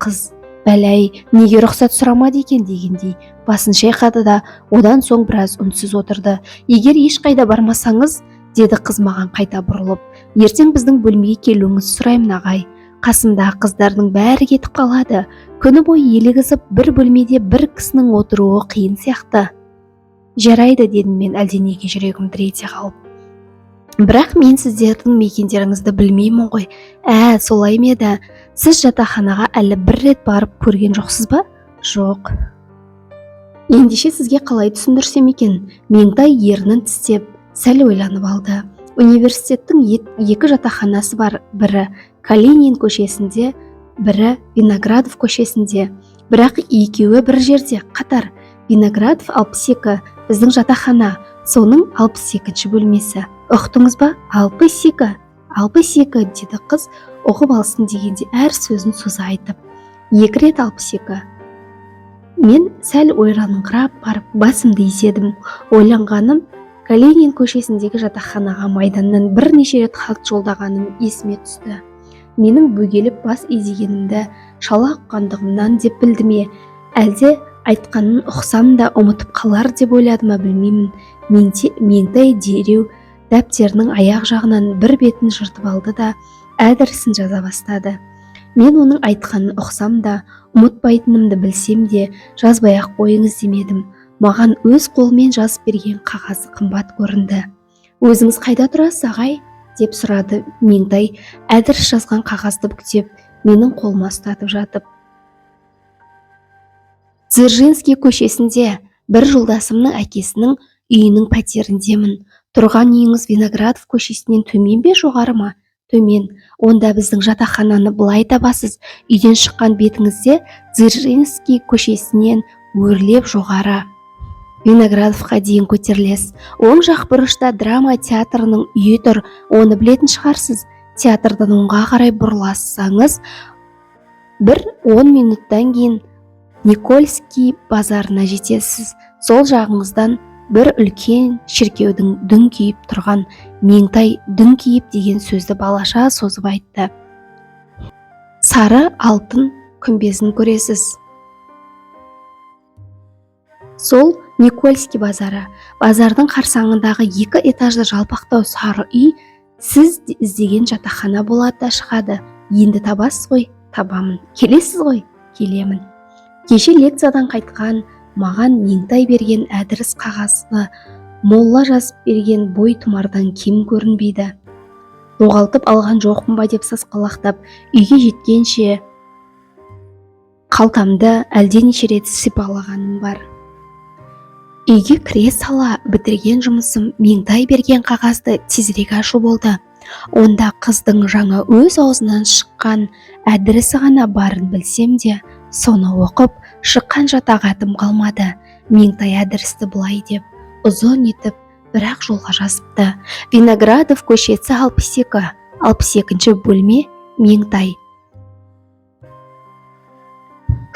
Қыз, бәләй, неге рұқсат сұрамады екен дегендей басын шайқады да одан соң біраз үнсіз отырды. Егер ешқайда бармасаңыз, деді қыз маған қайта бұрылып, ертең біздің бөлмеге келуіңізді сұраймын ағай. Қасымдағы қыздардың бәрі кетіп қалады. Күні бойы елігізіп бір бөлмеде бір кісінің отыруы қиын сияқты. Жарайды, дедім мен әлденеге жүрегім дір ете қалып. Бірақ мен сіздердің мекендеріңізді білмеймін ғой. Солай ма еді? Сіз жатақханаға әлі бір рет барып көрген жоқсыз ба? Жоқ. Ендеше сізге қалай түсіндірсем екен? Меңтай ернін тістеп, сәл ойланып алды. Университеттің екі жатақханасы бар, бірі Калинин көшесінде, бірі Виноградов көшесінде. Бірақ екеуі бір жерде, қатар. Виноградов 62, біздің жатақхана, соның 62-ші бөлмесі. Ұқтыңыз ба? 62, деді қыз, оқып алсын дегенде әр сөзін соза айтып. 2 рет 62. Мен сәл ойланыңқырап барып басымды изедім. Ойланғаным, Калинин көшесіндегі жатақханаға майданнан бірнеше рет хат жолдағаным есіме түсті. Менің бөгеліп бас изегенімді шала ұққандығымнан деп білді ме? Әлде айтқанын ұқсам да ұмытып қалар деп ойладым, білмеймін. Меңтай дереу дәптерінің аяқ жағынан бір бетін жыртып алды да әдірісін жаза бастады. Мен оның айтқанын ұқсам да, ұмытпайтынымды білсем де, жазбай-ақ қойыңыз демедім. Маған өз қолмен жазып берген қағазы қымбат көрінді. Өзіңіз қайда тұрасыз, ағай? Деп сұрады Меңтай, әдіріс жазған қағазды бүктеп, менің қолыма ұстатып жатып. Дзержинский көшесінде, бір жолдасымның әкесінің үйінің пәтеріндемін. Тұрған үйіңіз Виноградов көшесінен төмен бе, жоғары ма? Төмен. Онда біздің жатақхананы былай табасыз. Үйден шыққан бетіңізде Дзержинский көшесінен өрлеп жоғары Виноградовқа дейін көтерілесіз. Оң жақ бұрышта драма театрының үйі тұр. Оны білетін шығарсыз. Театрдан оңға қарай бұрылсаңыз, бір 10 минуттан кейін Никольский базарына жетесіз. Сол жағыңыздан бір үлкен шіркеудің дүңкиіп тұрған. Меңтай дүңкиіп деген сөзді балаша созып айтты. Сары алтын күмбезін көресіз. Сол Никольский базары. Базардың қарсаңындағы 2 этажды жалпақтау сары үй сіз іздеген жатақхана болады да шығады. Енді табасыз ғой? Табамын. Келесіз ғой? Келемін. Кеше лекциядан қайтқан, маған Меңтай берген әдіріс қағазы молла жазып берген бой тұмардан кем көрінбейді. Жоғалтып алған жоқпын ба деп сасқалақтап, үйге жеткенше қалтамды әлденеше рет сипалағаным бар. Үйге кіре сала бітірген жұмысым Меңтай берген қағазды тезірек ашу болды. Онда қыздың жаңа өз аузынан шыққан әдірісі ғана барын білсем де, соны оқып шыққан жатағатым қалмады. Меңтай әдірісті былай деп, ұзын етіп, бірақ жолға жазыпты. Виноградов көшесі 62, 62-ші бөлме, Меңтай.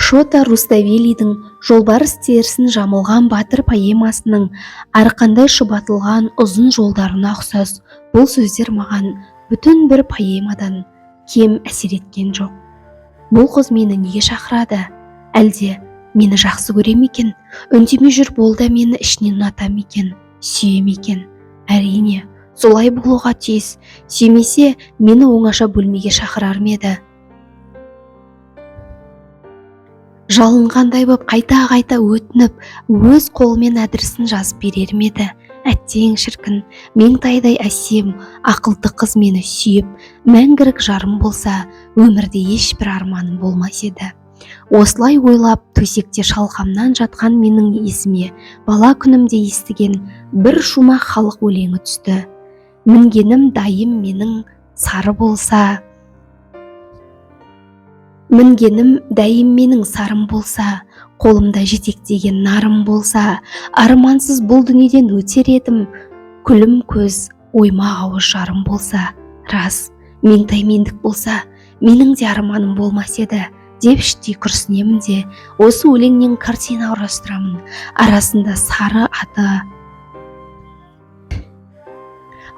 Шота Руставелидің жолбарыс терісін жамылған батыр поэмасының арқандай шұбатылған ұзын жолдарына ұқсас. Бұл сөздер маған бүтін бір поэмадан кем әсер еткен жоқ. Бұл қыз мені неге шақырады? Әлде мені жақсы көрем екен? Үндеме жүр, бол да мені ішінен ұнатам екен, сүйем екен? Әрине, солай болуға тиіс. Сүймесе, мені оңаша бөлмеге шақырар ма еді? жалынғандай боп қайта-қайта өтініп, өз қолымен әдірісін жазып берер ме еді? Әттең шіркін, меңтайдай әсем, ақылды қыз мені сүйіп, мәңгілік жарым болса, өмірде ешбір арманым болмас еді. Осылай ойлап, төсекте шалқамнан жатқан менің есіме бала күнімде естіген бір шумақ халық өлеңі түсті. Мінгенім дайым менің сары болса, мінгенім дәйім менің сарым болса, қолымда жетектеген нарым болса, армансыз бұл дүниеден өтер едім, күлім көз оймақ ауыз жарым болса, рас, меңтай мендік болса, менің де арманым болмас еді, деп іштей күрсінемін де, осы өлеңнен картина құрастырамын. Арасында сары аты,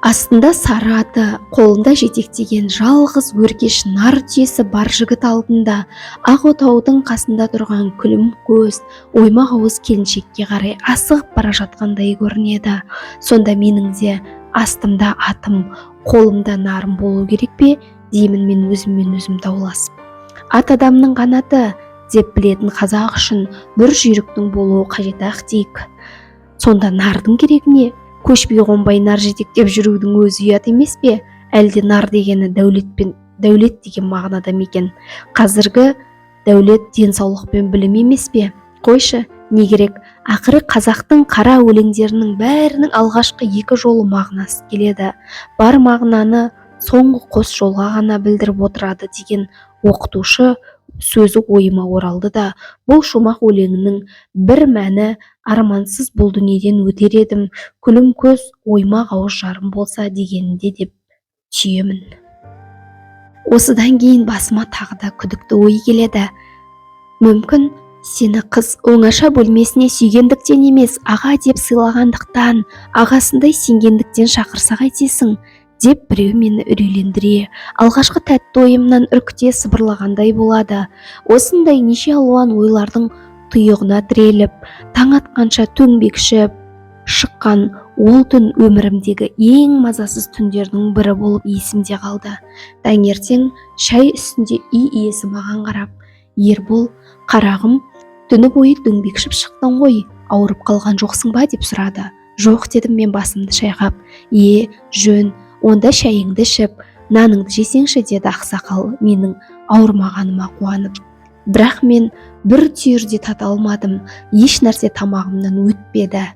астында сары аты, қолында жетектеген жалғыз өркеш нар түйесі бар жігіт алдында, ақ отаудың қасында тұрған күлім көз, оймақ ауыз келіншекке қарай асығып бара жатқандай көрінеді. Сонда менің де астымда атым, қолымда нарым болу керек пе, деймін мен өзіммен өзім дауласып. Ат адамның қанаты, деп білетін қазақ үшін бір жүйріктің болуы қажет ақ дейік. Сонда нардың керегіне? Көшпей қонбай нар жетектеп жүрудің өзі ұят емес пе? Әлде нар дегені дәулет деген мағынада ма екен? Қазіргі дәулет денсаулық пен білім емес пе? Қойшы, не керек? Ақыры қазақтың қара өлеңдерінің бәрінің алғашқы екі жолы мағынасы келеді. Бар мағынаны соңғы қос жолға ғана білдіріп отырады деген оқытушы сөзі ойыма оралды да, бұл шумақ өлеңінің бір мәні армансыз бұл дүниеден өтер едім, күлім көз оймақ ауыз жарым болса дегенінде деп түйемін. Осыдан кейін басыма тағы да күдікті ой келеді. Мүмкін сені қыз оңаша бөлмесіне сүйгендіктен емес, аға деп сыйлағандықтан, ағасындай сенгендіктен шақырса қайтесің, деп біреу мені үрейлендіре, алғашқы тәтті ойымнан үркіте сыбырлағандай болады. Осындай неше алуан ойлардың тұйығына тіреліп, таң атқанша төңбекшіп шыққан ол түн өмірімдегі ең мазасыз түндердің бірі болып есімде қалды. Таңертең шай үстінде үй иесі маған қарап, Ербол, қарағым, түні бойы дөңбекшіп шықтың ғой, ауырып қалған жоқсың ба деп сұрады. Жоқ дедім мен басымды шайқап. Жөн, онда шайыңды ішіп, наныңды жесеңші, деді ақсақал менің ауырмағаныма қуанып. Бірақ мен бір түйір де тата алмадым, еш нәрсе тамағымнан өтпеді.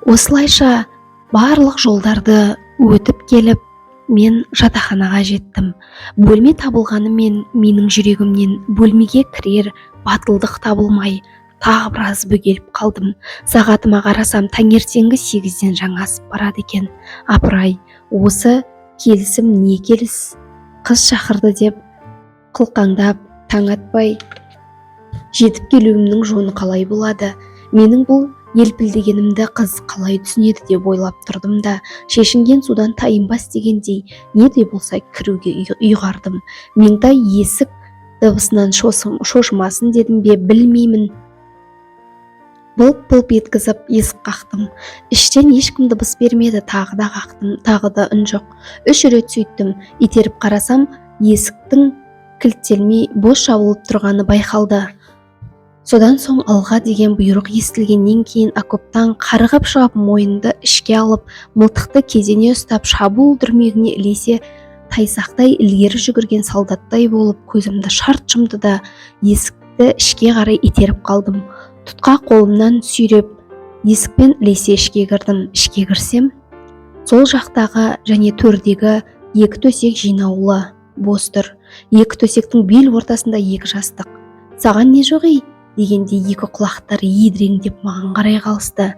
Осылайша барлық жолдарды өтіп келіп, мен жатақханаға жеттім. Бөлме табылғанымен менің жүрегімнен бөлмеге кірер батылдық табылмай, тағы біраз бөгеліп қалдым. Сағатыма қарасам, таңертеңгі 8-ден жаңа асып барады екен. Апырай, осы келісім не келіс? Қыз шақырды деп қылқаңдап, таң атпай жетіп келуімнің жөні қалай болады? Менің бұл елпілдегенімді қыз қалай түсінеді деп ойлап тұрдым да, шешінген судан тайынбас дегендей, не де болса кіруге ұйғардым. Меңтай есік дыбысынан шошымасын дедім бе, білмеймін. Былп-былп еткізіп есік қақтым. Іштен ешкім дыбыс бермеді, тағы да қақтым, тағы да үн жоқ. 3 рет сөйттім. Итеріп қарасам, есіктің кілттелмей бос жабылып тұрғаны байқалды. Содан соң алға деген бұйрық естілгеннен кейін окоптан қарғып шығып, мойынды ішке алып, мылтықты кезене ұстап, шабуыл дүрмегіне ілесе тайсақтай ілгері жүгірген солдаттай болып көзімді шарт жұмды да, есікті ішке қарай итеріп қалдым. Тұтқа қолымнан сүйреп, есікпен ілесе ішке кірдім. Ішке кірсем, сол жақтағы және төрдегі 2 төсек жинаулы бос тұр. 2 төсектің бел ортасында 2 жастық. Саған не жоқ ей? Дегенде 2 құлақтар едіреңдеп маған қарай қалысты.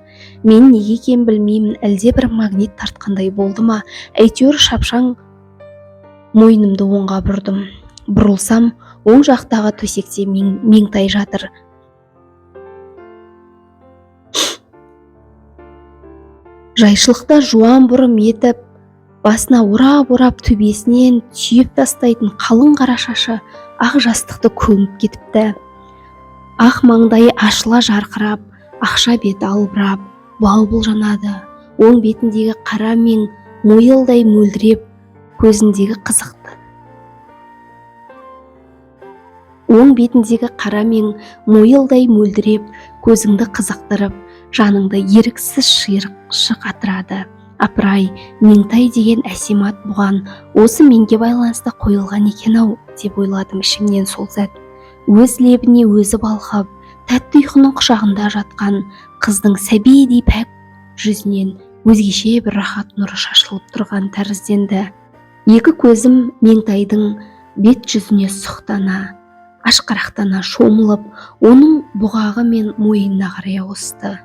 Мен неге екенін білмеймін, әлде бір магнит тартқандай болды ма? Әйтеуір шапшаң мойнымды оңға бұрдым. Бұрылсам, оң жақтағы төсекте Меңтай жатыр. Жайшылықта жуан бұрым етіп, басына орап-орап төбесінен түйіп тастайтын қалың қара шашы ақ жастықты көміп кетіпті. Ақ маңдайы ашыла жарқырап, ақша беті албырап, бал-бұл жанады. Оң бетіндегі қара мен мойылдай мөлдіреп, көзіндегі қызықты. оң бетіндегі қара мең мойылдай мөлдіреп, көзіңді қызықтырып, жаныңды еріксіз шиыршық атырады. Апырай, Меңтай деген әсем ат бұған осы менге байланысты қойылған екен-ау, деп ойладым ішімнен сол сәт. Өз лебіне өзі балқып, тәтті ұйқының құшағында жатқан қыздың сәбидей пәк жүзінен өзгеше бір рахат нұры шашылып тұрған тәрізденді. Екі көзім Меңтайдың бет жүзіне сұқтана, ашқарақтана шомылып, оның бұғағы мен мойнына қарай ауысты.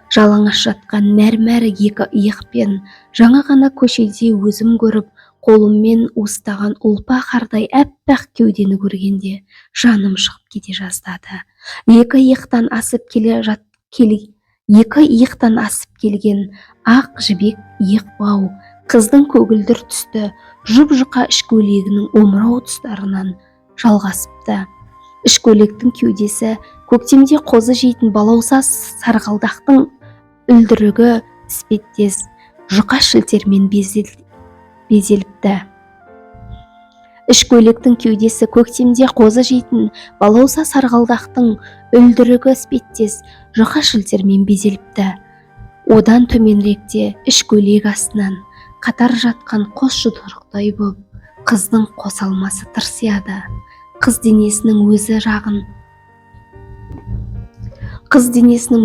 Жалаңаш жатқан мәрмәр екі иықпен жаңа ғана көшеде өзім көріп, қолыммен уыстаған ұлпа қардай әппақ кеудені көргенде жаным шығып кете жаздады. Екі иықтан асып келген ақ жібек иық бау қыздың көгілдір түсті жұп-жұқа іш көйлегінің омырау тұстарынан жалғасыпты. Іш көйлектің кеудесі көктемде қозы жейтін балауса сарғалдақтың үлдірігі іспеттес жұқа шілтермен безеліпті. Іш көйлектің кеудесі көктемде қозы жейтін балауса сарғалдақтың үлдірігі іспеттес жұқа шілтермен безеліпті. Одан төменіректе іш көйлек астынан қатар жатқан қос жұдырықтай боп қыздың қос алмасы тырсияды. Қыз денесінің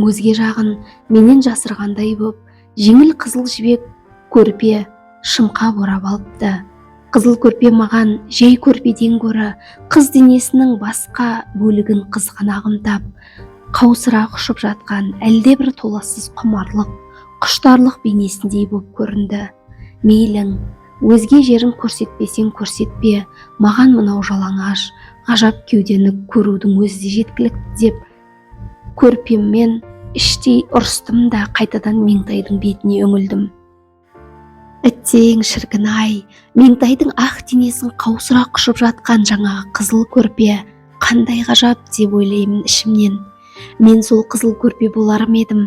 өзге жағын менен жасырғандай боп, жеңіл қызыл жібек көрпе шымқап орап алыпты. Қызыл көрпе маған жай көрпеден гөрі қыз денесінің басқа бөлігін қызғана ағымдап, қаусыра құшып жатқан әлде бір толассыз құмарлық, құштарлық бейнесіндей боп көрінді. Мейлің, өзге жерін көрсетпесең көрсетпе, маған мынау жалаңаш, ғажап кеудені көрудің өзі жеткілікті деп көрпеммен іштей ұрыстым да қайтадан Меңтайдың бетіне үңілдім. Әттең шіркін-ай, Меңтайдың ақ денесін қаусыра құшып жатқан жаңағы қызыл көрпе қандай ғажап деп ойлаймын ішімнен. Мен сол қызыл көрпе боларым едім.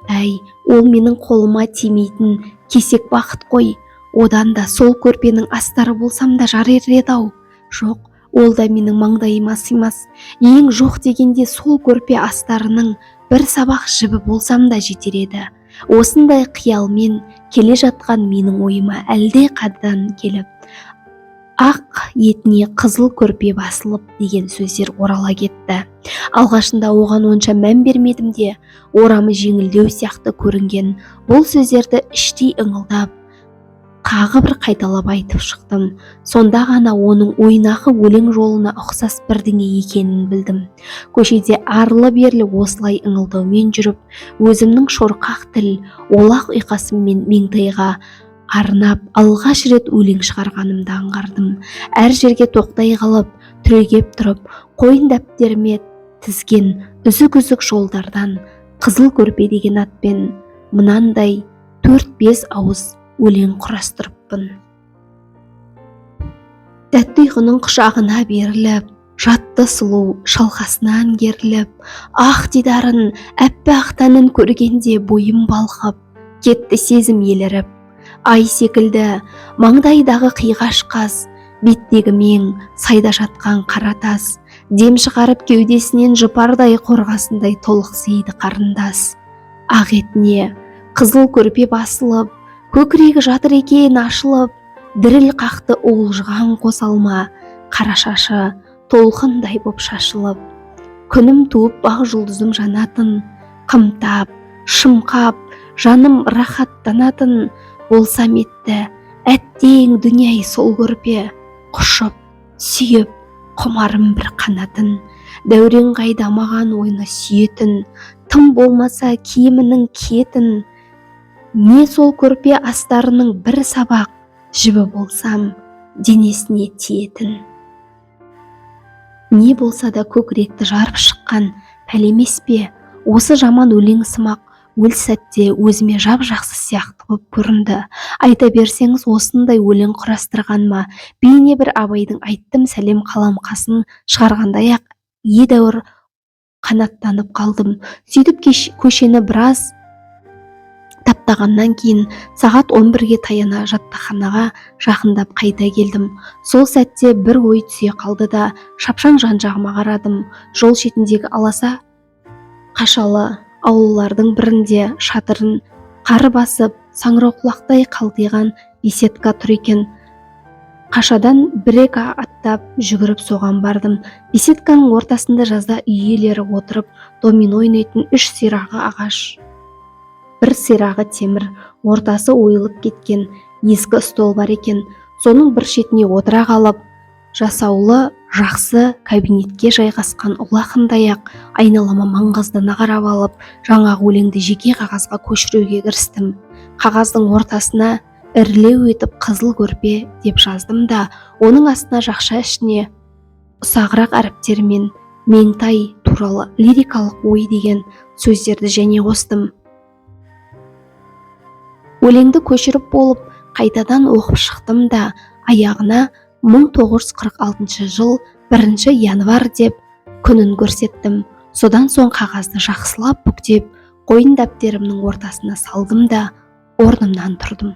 Әй, ол менің қолыма тимейтін кесек бақыт қой. Одан да сол көрпенің астары болсам да жарар еді-ау. Жоқ, ол да менің маңдайыма сыймас. Ең жоқ дегенде сол көрпе астарының бір сабақ жібі болсам да жетер еді. Осындай қиялмен келе жатқан менің ойыма әлде қайдан келіп, ақ етіне қызыл көрпе басылып деген сөздер орала кетті. Алғашында оған онша мән бермедім де, орамы жеңілдеу сияқты көрінген бұл сөздерді іштей ыңылдап, тағы бір қайталап айтып шықтым. Сонда ғана оның ойнақы өлең жолына ұқсас бірдеңе екенін білдім. Көшеде арлы-берлі осылай ыңылдаумен жүріп, өзімнің шорқақ тіл, олақ ұйқасыммен Меңтайға арнап алғаш рет өлең шығарғанымды аңғардым. Әр жерге тоқтай қалып, түрегеп тұрып, қойын дәптеріме тізген үзік-үзік жолдардан қызыл көрпе деген атпен мынандай 4-5 ауыз өлең құрастырыппын. Тәтті ұйқының құшағына беріліп, жатты сұлу шалқасынан керіліп, ақ дидарын, әппақ тәнін көргенде бойым балқып, кетті сезім еліріп. Ай секілді маңдайдағы қиғаш қас, беттегі мен сайда жатқан қара тас, дем шығарып кеудесінен жұпардай қорғасындай толықсиды қарындас. Ақ етіне қызыл көрпе басылып, көкірегі жатыр екен ашылып, діріл қақты уылжыған қос алма, қара шашы толқындай боп шашылып. Күнім туып бақ жұлдызым жанатын, қымтап, шымқап, жаным рахаттанатын болсам етті, әттең дүние сол көрпе, құшып, сүйіп, құмарым бір қанатын. Дәурен қайда маған ойны сүйетін, тым болмаса киімінің киетін, не сол көрпе астарының бір сабақ жібі болсам денесіне тиетін. Не болса да көкіректі жарып шыққан пәлемес пе, осы жаман өлең сымақ өл сәтте өзіме жап-жақсы сияқты боп көрінді. Айта берсеңіз, осындай өлең құрастырған ма, бейне бір Абайдың айттым сәлем қаламқасын шығарғандай-ақ едәуір қанаттанып қалдым. Сөйтіп көшені біраз Таптағаннан кейін сағат 11-ге таяна жаттаханаға жақындап қайта келдім. Сол сәтте бір ой түсе қалды да, шапшаң жан-жағыма қарадым. Жол шетіндегі аласа қашалы аулалардың бірінде шатырын қар басып, саңырауқұлақтай қалтиған беседка тұр екен. Қашадан бір-екі аттап жүгіріп соған бардым. Беседканың ортасында жазда үй иелері отырып домино ойнайтын 3 сирағы ағаш, бір сирағы темір, ортасы ойылып кеткен ескі стол бар екен. Соның бір шетіне отыра қалып, жасаулы жақсы кабинетке жайғасқан ұлы ақындай-ақ айналама маңғаздана қарап алып, жаңағы өлеңді жеке қағазға көшіруге кірістім. Қағаздың ортасына ірілеу етіп қызыл көрпе деп жаздым да, оның астына жақша ішіне ұсағырақ әріптермен меңтай туралы лирикалық ой деген сөздерді және қостым. Өлеңді көшіріп болып, қайтадан оқып шықтым да, аяғына 1946 жыл 1 январь деп күнін көрсеттім. Содан соң қағазды жақсылап бүктеп, қойын дәптерімнің ортасына салдым да орнымнан тұрдым.